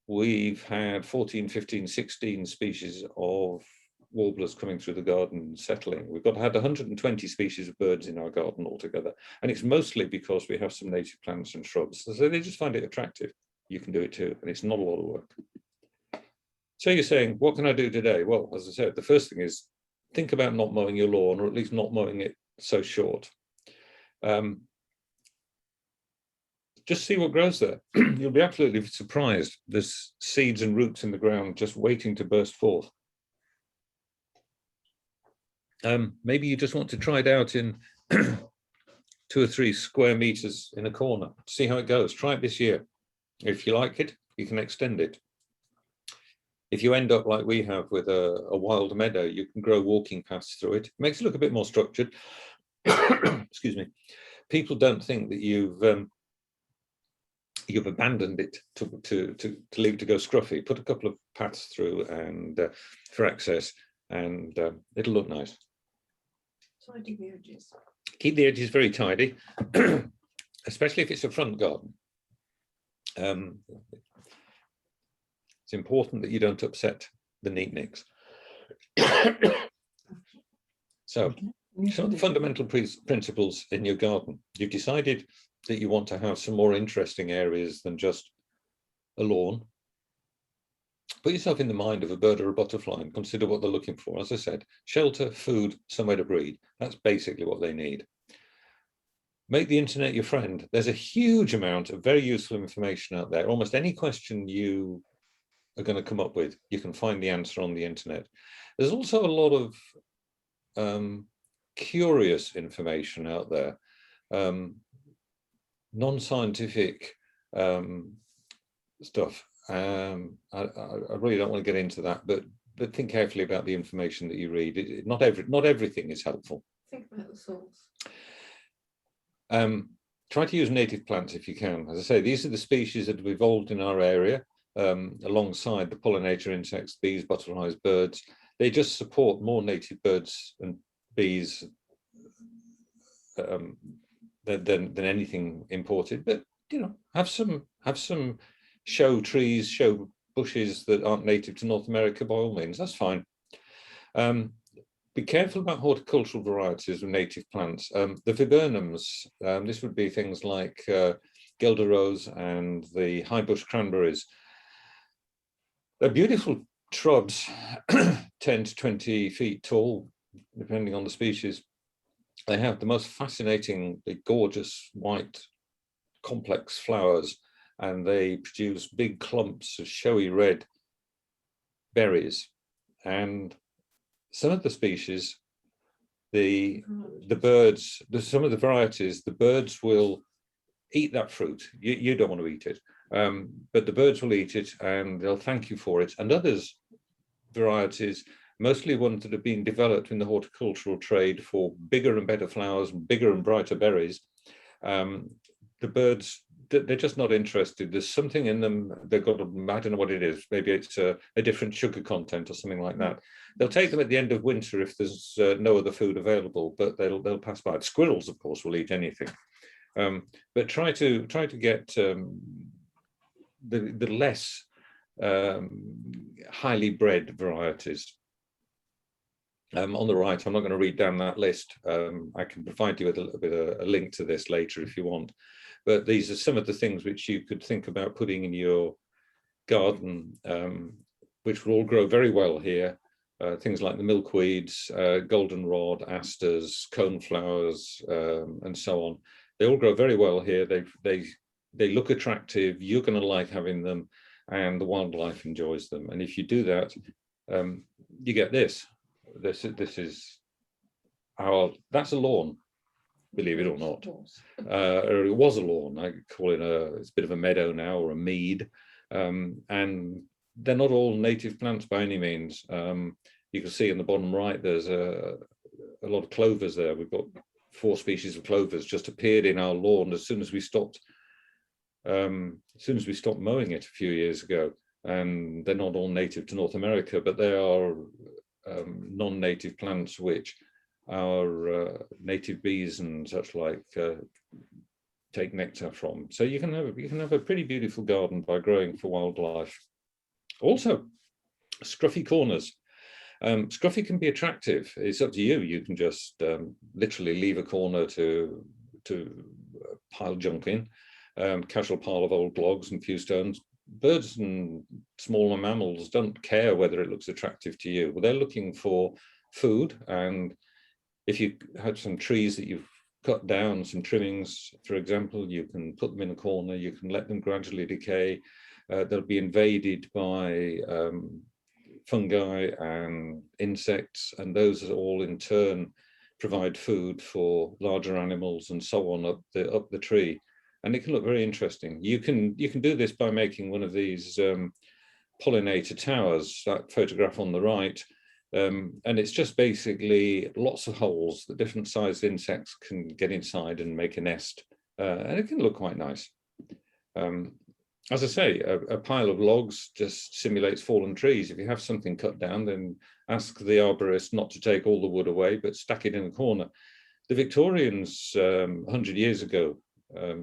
we've had 14, 15, 16 species of warblers coming through the garden settling. We've had 120 species of birds in our garden altogether, and it's mostly because we have some native plants and shrubs, so they just find it attractive. You can do it too, and it's not a lot of work. So you're saying, what can I do today? Well, as I said, the first thing is think about not mowing your lawn, or at least not mowing it so short. Just see what grows there. You'll be absolutely surprised. There's seeds and roots in the ground just waiting to burst forth. Maybe you just want to try it out in 2 or 3 square meters in a corner. See how it goes. Try it this year. If you like it, you can extend it. If you end up like we have with a wild meadow, you can grow walking paths through it. It makes it look a bit more structured. Excuse me. People don't think that you've abandoned it to leave it to go scruffy. Put a couple of paths through and for access, and it'll look nice. Tidy the edges. Keep the edges very tidy, especially if it's a front garden. It's important that you don't upset the neat nicks. So, some of the fundamental principles in your garden. You've decided that you want to have some more interesting areas than just a lawn. Put yourself in the mind of a bird or a butterfly and consider what they're looking for. As I said, shelter, food, somewhere to breed. That's basically what they need. Make the internet your friend. There's a huge amount of very useful information out there. Almost any question you are going to come up with, you can find the answer on the internet. There's also a lot of curious information out there, non-scientific stuff. I really don't want to get into that, but think carefully about the information that you read. Not everything is helpful. Think about the source. Try to use native plants if you can. As I say, these are the species that have evolved in our area, alongside the pollinator insects, bees, butterflies, birds. They just support more native birds and bees than anything imported. But you know, have some show trees, show bushes that aren't native to North America, by all means, that's fine. Be careful about horticultural varieties of native plants. The viburnums, this would be things like Guelder rose and the high bush cranberries. They're beautiful shrubs, 10 to 20 feet tall, depending on the species. They have the most fascinatingly gorgeous white complex flowers, and they produce big clumps of showy red berries. And some of the species, the birds, some of the varieties, the birds will eat that fruit. You don't want to eat it, but the birds will eat it and they'll thank you for it. And others, varieties, mostly ones that have been developed in the horticultural trade for bigger and better flowers and bigger and brighter berries, the birds, they're just not interested. There's something in them, they've got, I don't know what it is, maybe it's a different sugar content or something like that. They'll take them at the end of winter if there's no other food available, but they'll pass by it. Squirrels, of course, will eat anything. But try to get the less highly bred varieties. On the right, I'm not going to read down that list. I can provide you with a link to this later if you want. But these are some of the things which you could think about putting in your garden, which will all grow very well here. Things like the milkweeds, goldenrod, asters, coneflowers, and so on. They all grow very well here. They look attractive. You're going to like having them, and the wildlife enjoys them. And if you do that, you get this. This is that's a lawn, believe it or not. Or it was a lawn. I call it it's a bit of a meadow now, or a mead. And they're not all native plants by any means. You can see in the bottom right, there's a lot of clovers there. We've got 4 species of clovers just appeared in our lawn as soon as we stopped mowing it a few years ago. And they're not all native to North America, but they are non-native plants which our native bees and such like take nectar from. So you can have a pretty beautiful garden by growing for wildlife. Also, scruffy corners. Scruffy can be attractive. It's up to you. You can just literally leave a corner to pile junk in, casual pile of old logs and few stones. Birds and smaller mammals don't care whether it looks attractive to you. Well, they're looking for food, and if you had some trees that you've cut down, some trimmings, for example, you can put them in a corner. You can let them gradually decay. They'll be invaded by fungi and insects, and those all in turn provide food for larger animals and so on up the tree. And it can look very interesting. You can do this by making one of these pollinator towers, that photograph on the right. And it's just basically lots of holes that different sized insects can get inside and make a nest. And it can look quite nice. As I say, a pile of logs just simulates fallen trees. If you have something cut down, then ask the arborist not to take all the wood away, but stack it in a corner. The Victorians, 100 years ago,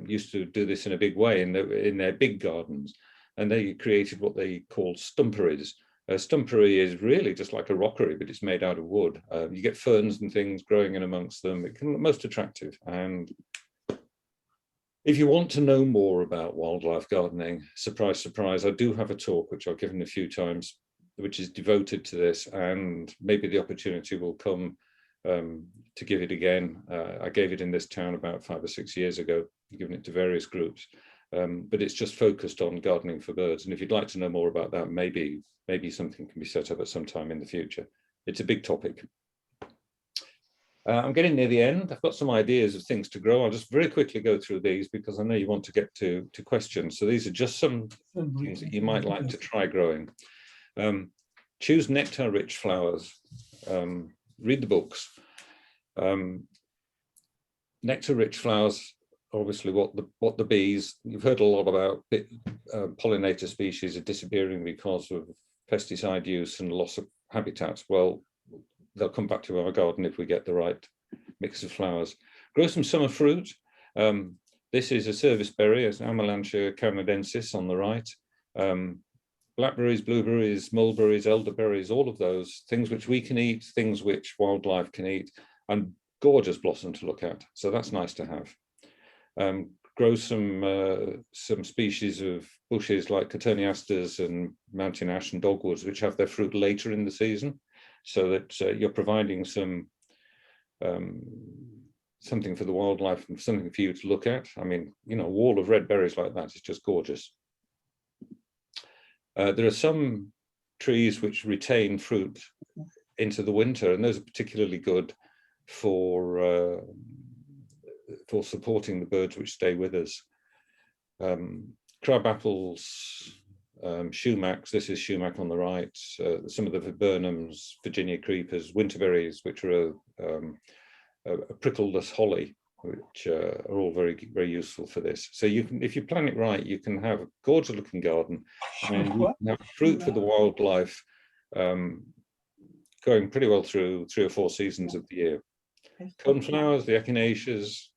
used to do this in a big way in their big gardens, and they created what they called stumperies. A stumpery is really just like a rockery, but it's made out of wood. You get ferns and things growing in amongst them. It can look most attractive. And if you want to know more about wildlife gardening, surprise, surprise, I do have a talk, which I've given a few times, which is devoted to this, and maybe the opportunity will come to give it again. I gave it in this town about 5 or 6 years ago, given it to various groups, but it's just focused on gardening for birds. And if you'd like to know more about that, maybe something can be set up at some time in the future. It's a big topic. I'm getting near the end. I've got some ideas of things to grow. I'll just very quickly go through these because I know you want to get to questions. So these are just some things that you might like to try growing. Choose nectar-rich flowers. Read the books. Nectar-rich flowers, obviously what the bees, you've heard a lot about pollinator species are disappearing because of pesticide use and loss of habitats. Well, they'll come back to our garden if we get the right mix of flowers. Grow some summer fruit. This is a service berry, it's Amelanchier canadensis on the right. Blackberries, blueberries, mulberries, elderberries, all of those, things which we can eat, things which wildlife can eat, and gorgeous blossom to look at. So that's nice to have. Grow some species of bushes like cotoneasters and mountain ash and dogwoods, which have their fruit later in the season, so that you're providing something for the wildlife and something for you to look at. I mean, you know, a wall of red berries like that is just gorgeous. There are some trees which retain fruit into the winter, and those are particularly good for supporting the birds which stay with us. Crab apples, sumacs, this is sumac on the right, some of the viburnums, Virginia creepers, winterberries, which are a prickleless holly, which are all very, very useful for this. So you can, if you plan it right, you can have a gorgeous looking garden and you can have fruit for the wildlife going pretty well through 3 or 4 seasons of the year. Coneflowers, the echinaceas,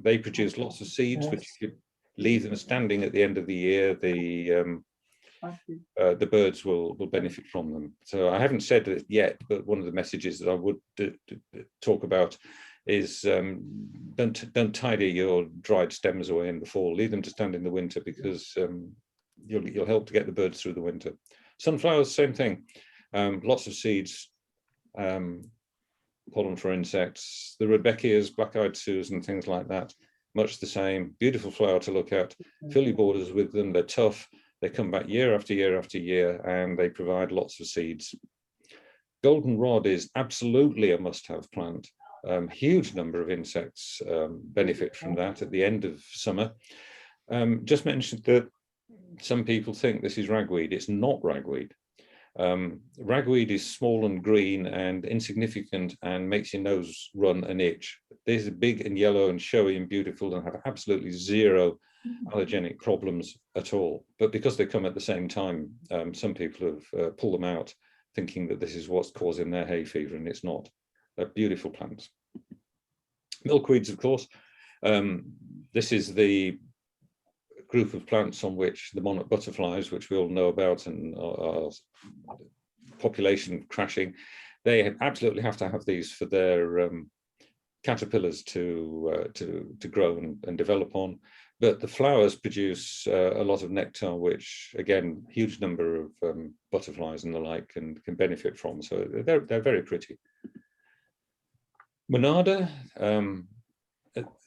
they produce lots of seeds, which if you leave them standing at the end of the year, the birds will benefit from them. So I haven't said it yet, but one of the messages that I would talk about is don't tidy your dried stems away in the fall. Leave them to stand in the winter, because you'll help to get the birds through the winter. Sunflowers, same thing. Lots of seeds, pollen for insects. The Rudbeckias, black-eyed Sues and things like that. much the same. Beautiful flower to look at. Fill your borders with them. They're tough. They come back year after year after year, and they provide lots of seeds. Goldenrod is absolutely a must-have plant. Huge number of insects benefit from that at the end of summer. Just mentioned that some people think this is ragweed. It's not ragweed. Ragweed is small and green and insignificant and makes your nose run and itch. These are big and yellow and showy and beautiful and have absolutely zero allergenic problems at all. But because they come at the same time, some people have pulled them out thinking that this is what's causing their hay fever, and it's not. They're beautiful plants. Milkweeds, of course. This is the group of plants on which the monarch butterflies, which we all know about, and our population crashing, they absolutely have to have these for their caterpillars to grow and develop on. But the flowers produce a lot of nectar, which again, huge number of butterflies and the like can benefit from. So they're very pretty. Monarda,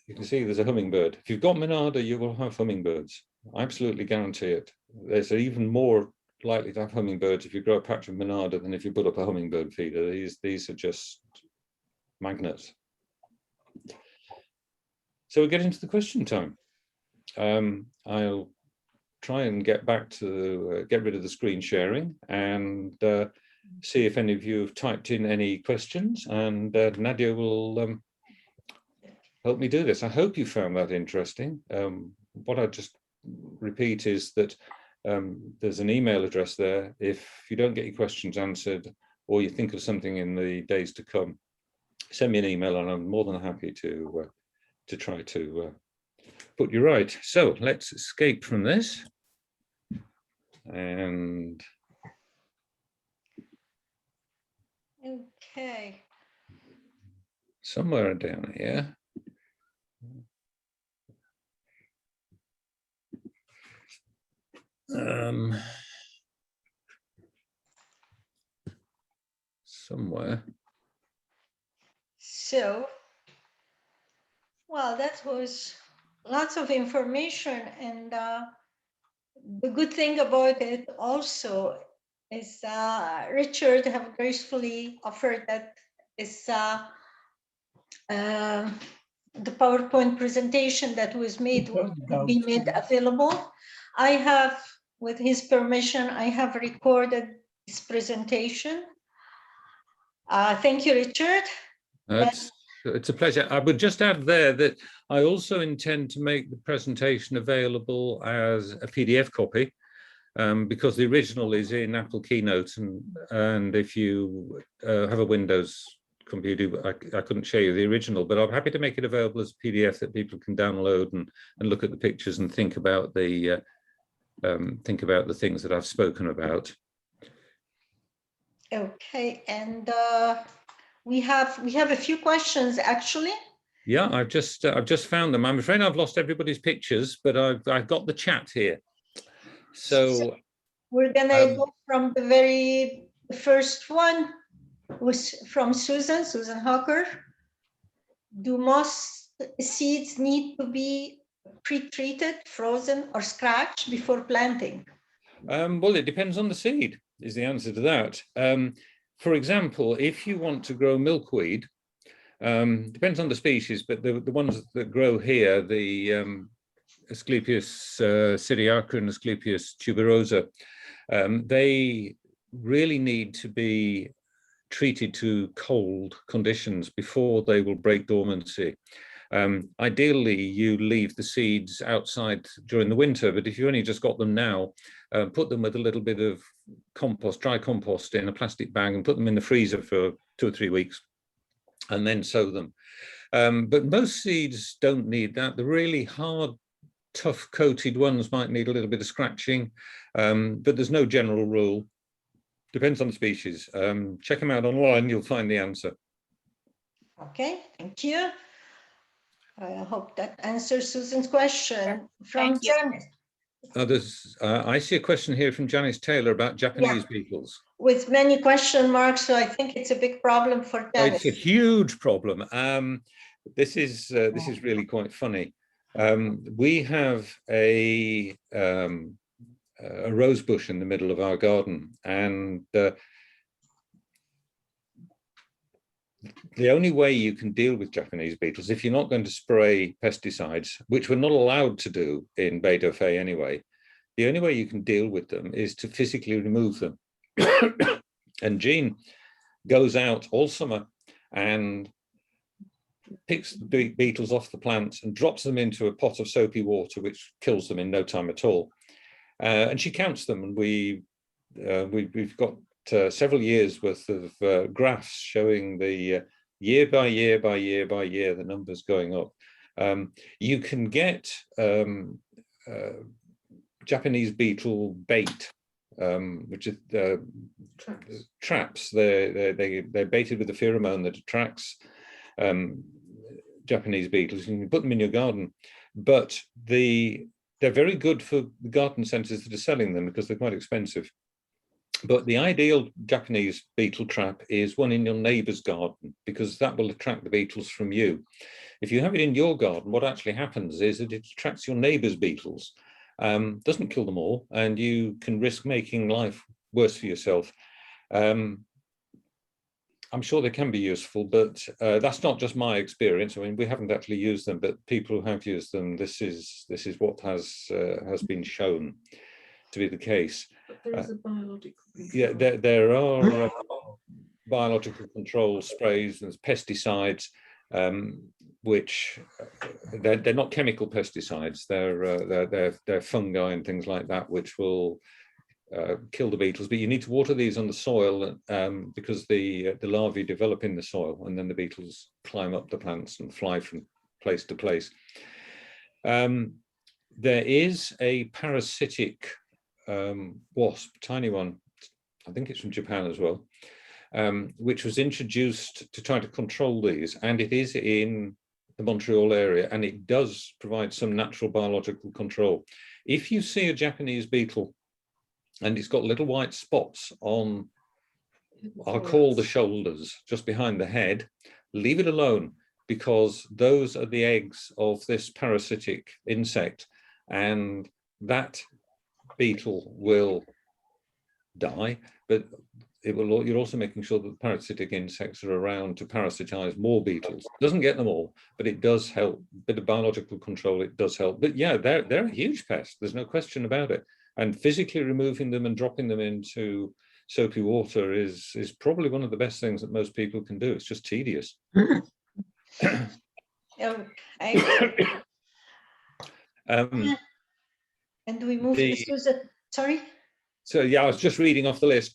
you can see there's a hummingbird. If you've got Monarda, you will have hummingbirds. I absolutely guarantee it. There's even more likely to have hummingbirds if you grow a patch of Monarda than if you put up a hummingbird feeder. These are just magnets. So we get into the question time. I'll try and get back to get rid of the screen sharing and see if any of you have typed in any questions, and Nadia will help me do this. I hope you found that interesting. What I just repeat is that there's an email address there. If you don't get your questions answered or you think of something in the days to come, send me an email and I'm more than happy to try to put you right. So let's escape from this. And okay, somewhere down here. Somewhere. so, well, that was lots of information, and the good thing about it also is Richard have gracefully offered that is the PowerPoint presentation that was made will be made available. I have, with his permission, I have recorded this presentation. Thank you, Richard. It's a pleasure. I would just add there that I also intend to make the presentation available as a PDF copy, because the original is in Apple Keynote, and if you have a Windows computer, I couldn't show you the original, but I'm happy to make it available as a PDF that people can download and look at the pictures and think about the things that I've spoken about. Okay, and we have a few questions actually. Yeah, I've just found them. I'm afraid I've lost everybody's pictures, but I've got the chat here. So we're gonna go from the very first one, was from Susan Hawker. Do most seeds need to be pre-treated, frozen, or scratched before planting? Well, it depends on the seed, is the answer to that. For example, if you want to grow milkweed, depends on the species, but the ones that grow here, the Asclepias syriaca and Asclepias tuberosa, they really need to be treated to cold conditions before they will break dormancy. Ideally, you leave the seeds outside during the winter, but if you only just got them now, put them with a little bit of compost, dry compost in a plastic bag, and put them in the freezer for 2 or 3 weeks, and then sow them. But most seeds don't need that. The really hard, tough coated ones might need a little bit of scratching, but there's no general rule. Depends on the species. Check them out online, you'll find the answer. Okay, thank you. I hope that answers Susan's question. From Janice. I see a question here from Janice Taylor about Japanese beetles. With many question marks, so I think it's a big problem for Janice. It's a huge problem. This is really quite funny. We have a rose bush in the middle of our garden, and the only way you can deal with Japanese beetles, if you're not going to spray pesticides, which we're not allowed to do in Baie-D'Urfé anyway, the only way you can deal with them is to physically remove them. And Jean goes out all summer and picks the beetles off the plants and drops them into a pot of soapy water, which kills them in no time at all. And she counts them, and we've got several years worth of graphs showing the year by year by year by year the numbers going up. You can get Japanese beetle bait, which is traps. They're baited with a pheromone that attracts Japanese beetles. You can put them in your garden, but they're very good for the garden centres that are selling them because they're quite expensive. But the ideal Japanese beetle trap is one in your neighbour's garden, because that will attract the beetles from you. If you have it in your garden, what actually happens is that it attracts your neighbour's beetles, doesn't kill them all, and you can risk making life worse for yourself. I'm sure they can be useful, but that's not just my experience. I mean, we haven't actually used them, but people who have used them, this is what has been shown to be the case. But there is a biological control. Yeah, there are biological control sprays and pesticides, which they're not chemical pesticides. They're fungi and things like that, which will kill the beetles. But you need to water these on the soil because the larvae develop in the soil, and then the beetles climb up the plants and fly from place to place. There is a parasitic wasp, tiny one, I think it's from Japan as well, which was introduced to try to control these, and it is in the Montreal area, and it does provide some natural biological control. If you see a Japanese beetle and it's got little white spots on, I'll call the shoulders, just behind the head, leave it alone, because those are the eggs of this parasitic insect, and that beetle will die, but you're also making sure that the parasitic insects are around to parasitize more beetles. It doesn't get them all, but it does help. A bit of biological control, it does help. But yeah, they're a huge pest. There's no question about it. And physically removing them and dropping them into soapy water is probably one of the best things that most people can do. It's just tedious. And we move to Susan. Sorry? So yeah, I was just reading off the list.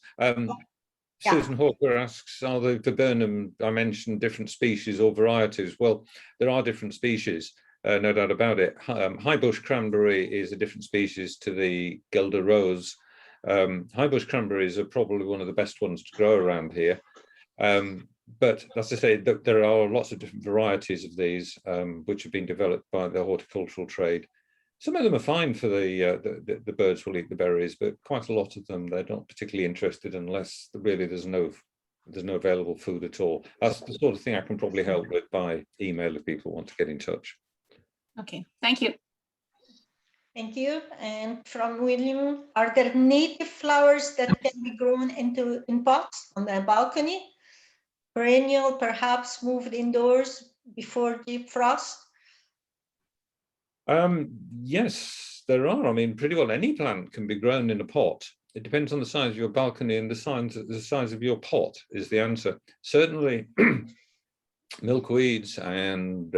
Susan Hawker asks, are the viburnum, I mentioned different species or varieties? Well, there are different species, no doubt about it. High bush cranberry is a different species to the Guelder rose. High bush cranberries are probably one of the best ones to grow around here. But as I say, there are lots of different varieties of these which have been developed by the horticultural trade. Some of them are fine for the birds will eat the berries, but quite a lot of them they're not particularly interested unless really there's no available food at all. That's the sort of thing I can probably help with by email if people want to get in touch. Okay, thank you. Thank you. And from William, are there native flowers that can be grown in pots on the balcony? Perennial, perhaps moved indoors before deep frost? Yes, there are. I mean, pretty well any plant can be grown in a pot. It depends on the size of your balcony and the size of your pot is the answer. Certainly, milkweeds and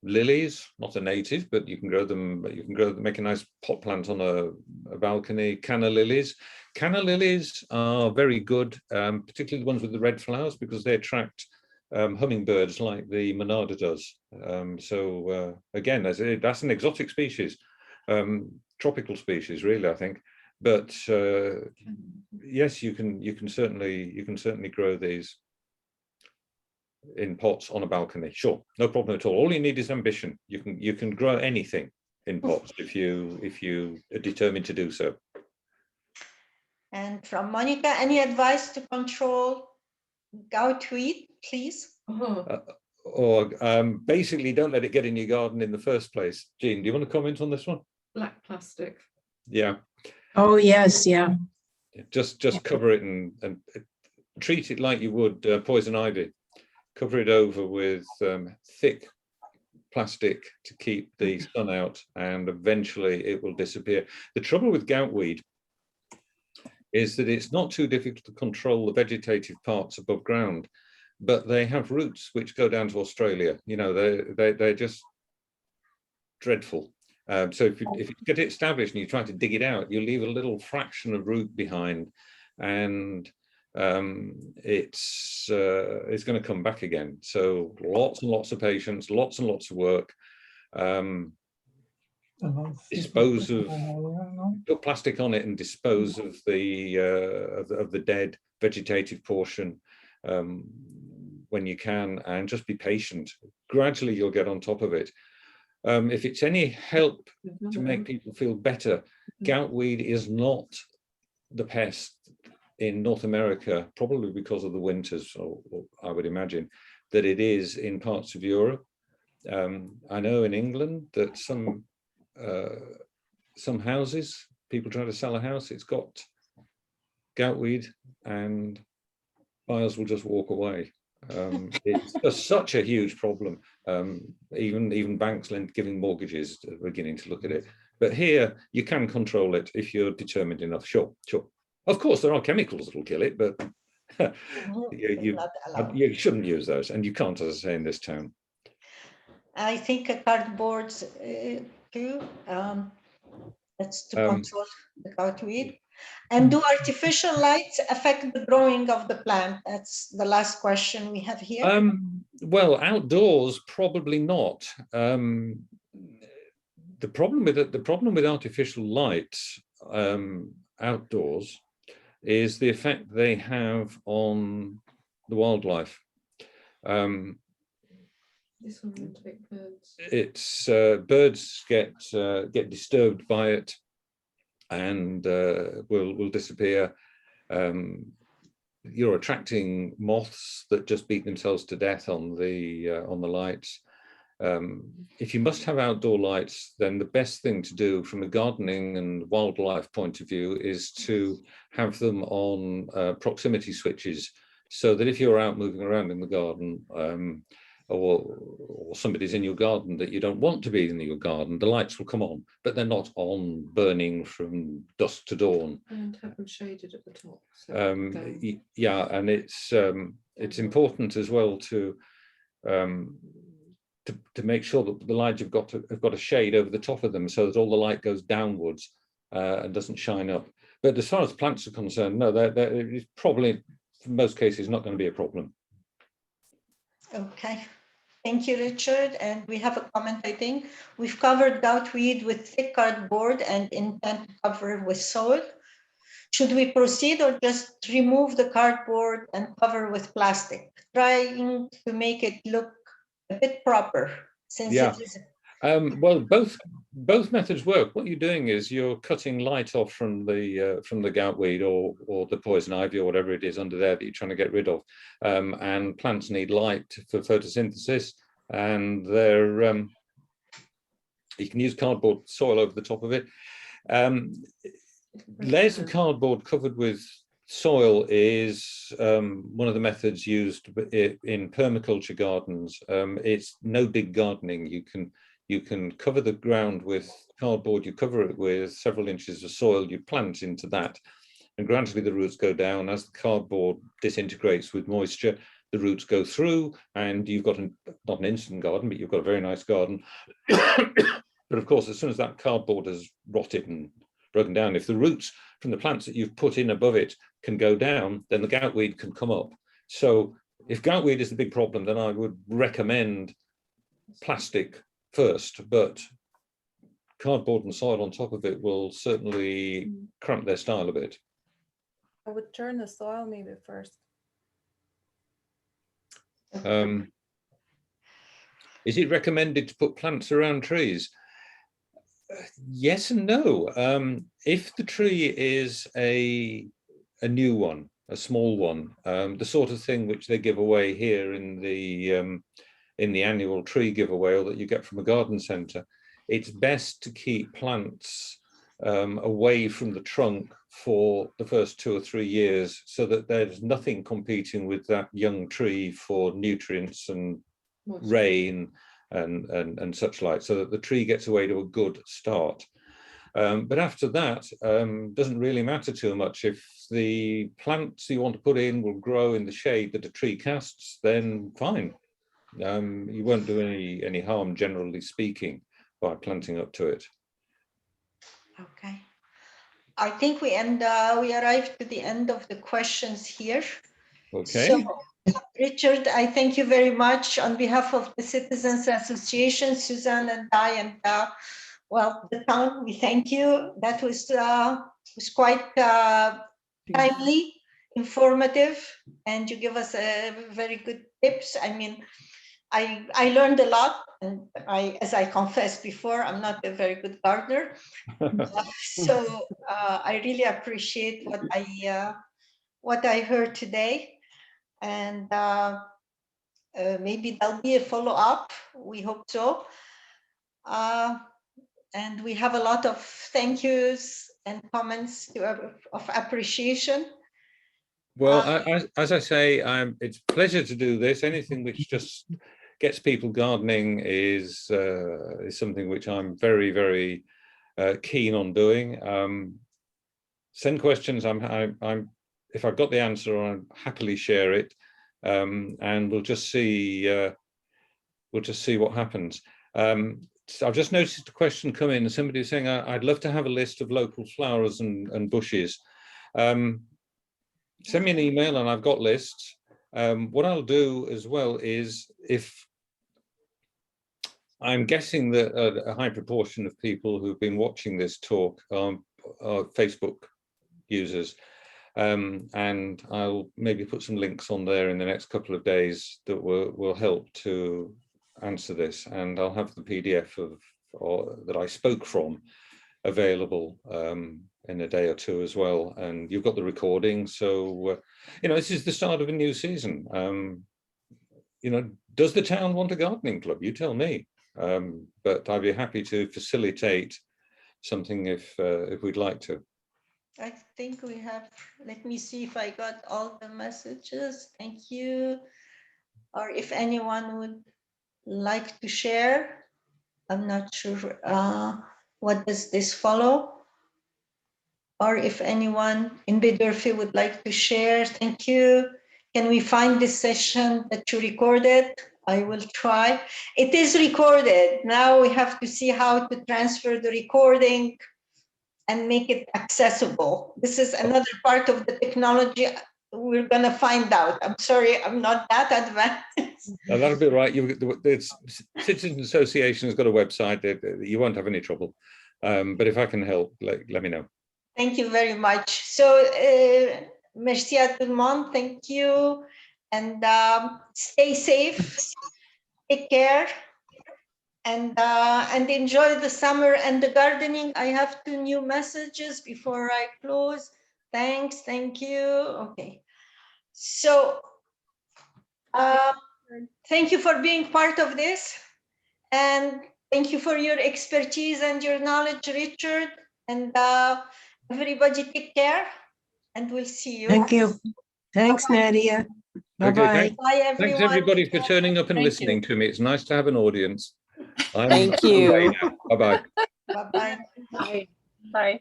lilies, not a native, but you can grow them. You can make a nice pot plant on a balcony. Canna lilies. Canna lilies are very good, particularly the ones with the red flowers, because they attract hummingbirds like the monarda does. So again, that's an exotic species, tropical species, really, I think. But yes, you can certainly grow these in pots on a balcony. Sure, no problem at all. All you need is ambition. You can grow anything in pots if you are determined to do so. And from Monica, any advice to control gout weed, please? or basically don't let it get in your garden in the first place. Jean, do you want to comment on this one? Black plastic. Yeah. Oh, yes, yeah. Just cover it and treat it like you would poison ivy. Cover it over with thick plastic to keep the sun out, and eventually it will disappear. The trouble with goutweed is that it's not too difficult to control the vegetative parts above ground, but they have roots which go down to Australia. You know, they're just dreadful. So if you get it established and you try to dig it out, you leave a little fraction of root behind, and it's going to come back again. So lots and lots of patience, lots and lots of work. Dispose of, put plastic on it and dispose of the dead vegetative portion when you can, and just be patient. Gradually you'll get on top of it. If it's any help to make people feel better, goutweed is not the pest in North America, probably because of the winters, or I would imagine, that it is in parts of Europe. I know in England that some houses, people try to sell a house, it's got goutweed and buyers will just walk away. It's just such a huge problem. Even banks giving mortgages are beginning to look at it. But here you can control it if you're determined enough. Sure. Of course, there are chemicals that will kill it, but you shouldn't use those, and you can't, as I say, in this town. I think cardboards too. That's to control the goutweed. And do artificial lights affect the growing of the plant? That's the last question we have here. Well, outdoors, probably not. The problem with artificial lights outdoors is the effect they have on the wildlife. This one will take birds. It's birds get disturbed by it and will disappear. You're attracting moths that just beat themselves to death on the lights. If you must have outdoor lights, then the best thing to do from a gardening and wildlife point of view is to have them on proximity switches, so that if you're out moving around in the garden, or somebody's in your garden that you don't want to be in your garden, the lights will come on, but they're not on burning from dusk to dawn. And have them shaded at the top. So yeah, and it's important as well to make sure that the lights have got a shade over the top of them, so that all the light goes downwards and doesn't shine up. But as far as plants are concerned, no, it's probably, in most cases, not going to be a problem. Okay, thank you, Richard. And we have a comment, I think. We've covered goutweed with thick cardboard and intend to cover with soil. Should we proceed or just remove the cardboard and cover with plastic, trying to make it look a bit proper? Since it is... well, both methods work. What you're doing is you're cutting light off from the goutweed or the poison ivy or whatever it is under there that you're trying to get rid of. And plants need light for photosynthesis, and you can use cardboard soil over the top of it. Layers of cardboard covered with soil is one of the methods used in permaculture gardens. It's no dig gardening. You can cover the ground with cardboard, you cover it with several inches of soil, you plant into that, and gradually the roots go down. As the cardboard disintegrates with moisture, the roots go through, and you've got not an instant garden, but you've got a very nice garden. But of course, as soon as that cardboard has rotted and broken down, if the roots from the plants that you've put in above it can go down, then the goutweed can come up. So if goutweed is the big problem, then I would recommend plastic first, but cardboard and soil on top of it will certainly cramp their style a bit. I would turn the soil maybe first. Is it recommended to put plants around trees? Yes and no. If the tree is a new one, a small one, the sort of thing which they give away here in the in the annual tree giveaway or that you get from a garden centre, it's best to keep plants away from the trunk for the first 2 or 3 years, so that there's nothing competing with that young tree for nutrients and rain and such like, so that the tree gets away to a good start. But after that, doesn't really matter too much. If the plants you want to put in will grow in the shade that a tree casts, then fine. You won't do any harm, generally speaking, by planting up to it. Okay. I think we arrived to the end of the questions here. Okay. So, Richard, I thank you very much on behalf of the Citizens Association, Suzanne and I, and well, the town, we thank you. That was quite timely, informative, and you give us very good tips. I mean, I learned a lot, and as I confessed before, I'm not a very good gardener. So I really appreciate what I heard today, and maybe there'll be a follow-up. We hope so. And we have a lot of thank yous and comments of appreciation. Well, as I say, it's a pleasure to do this. Anything which just gets people gardening is something which I'm very, very keen on doing. Send questions. If I've got the answer, I'll happily share it, and we'll just see what happens. So I've just noticed a question come in. Somebody was saying, I'd love to have a list of local flowers and bushes. Send me an email and I've got lists. What I'll do as well is, if I'm guessing that a high proportion of people who've been watching this talk are Facebook users, and I'll maybe put some links on there in the next couple of days that will help to answer this, and I'll have the PDF that I spoke from available in a day or two as well. And you've got the recording, so you know, this is the start of a new season. You know, does the town want a gardening club? You tell me. But I'd be happy to facilitate something if we'd like to. I think we have, let me see if I got all the messages. Thank you. Or if anyone would like to share. I'm not sure what does this follow. Or if anyone in Baie-D'Urfé would like to share. Thank you. Can we find this session that you recorded? I will try. It is recorded. Now we have to see how to transfer the recording and make it accessible. This is another part of the technology. We're going to find out. I'm sorry, I'm not that advanced. No, that'll be right. The Citizens Association has got a website. You won't have any trouble. But if I can help, let me know. Thank you very much. So, merci à tout le monde. Thank you. And stay safe. Take care. And enjoy the summer and the gardening. I have 2 new messages before I close. Thanks. Thank you. Okay. So, thank you for being part of this. And thank you for your expertise and your knowledge, Richard. And everybody take care. And we'll see you. Thank you. Thanks, Nadia. Bye-bye. Okay, Bye, everyone. thanks everybody for turning up and listening to me. It's nice to have an audience. Thank you. Bye-bye. Bye-bye. Bye. Bye.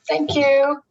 Thank you.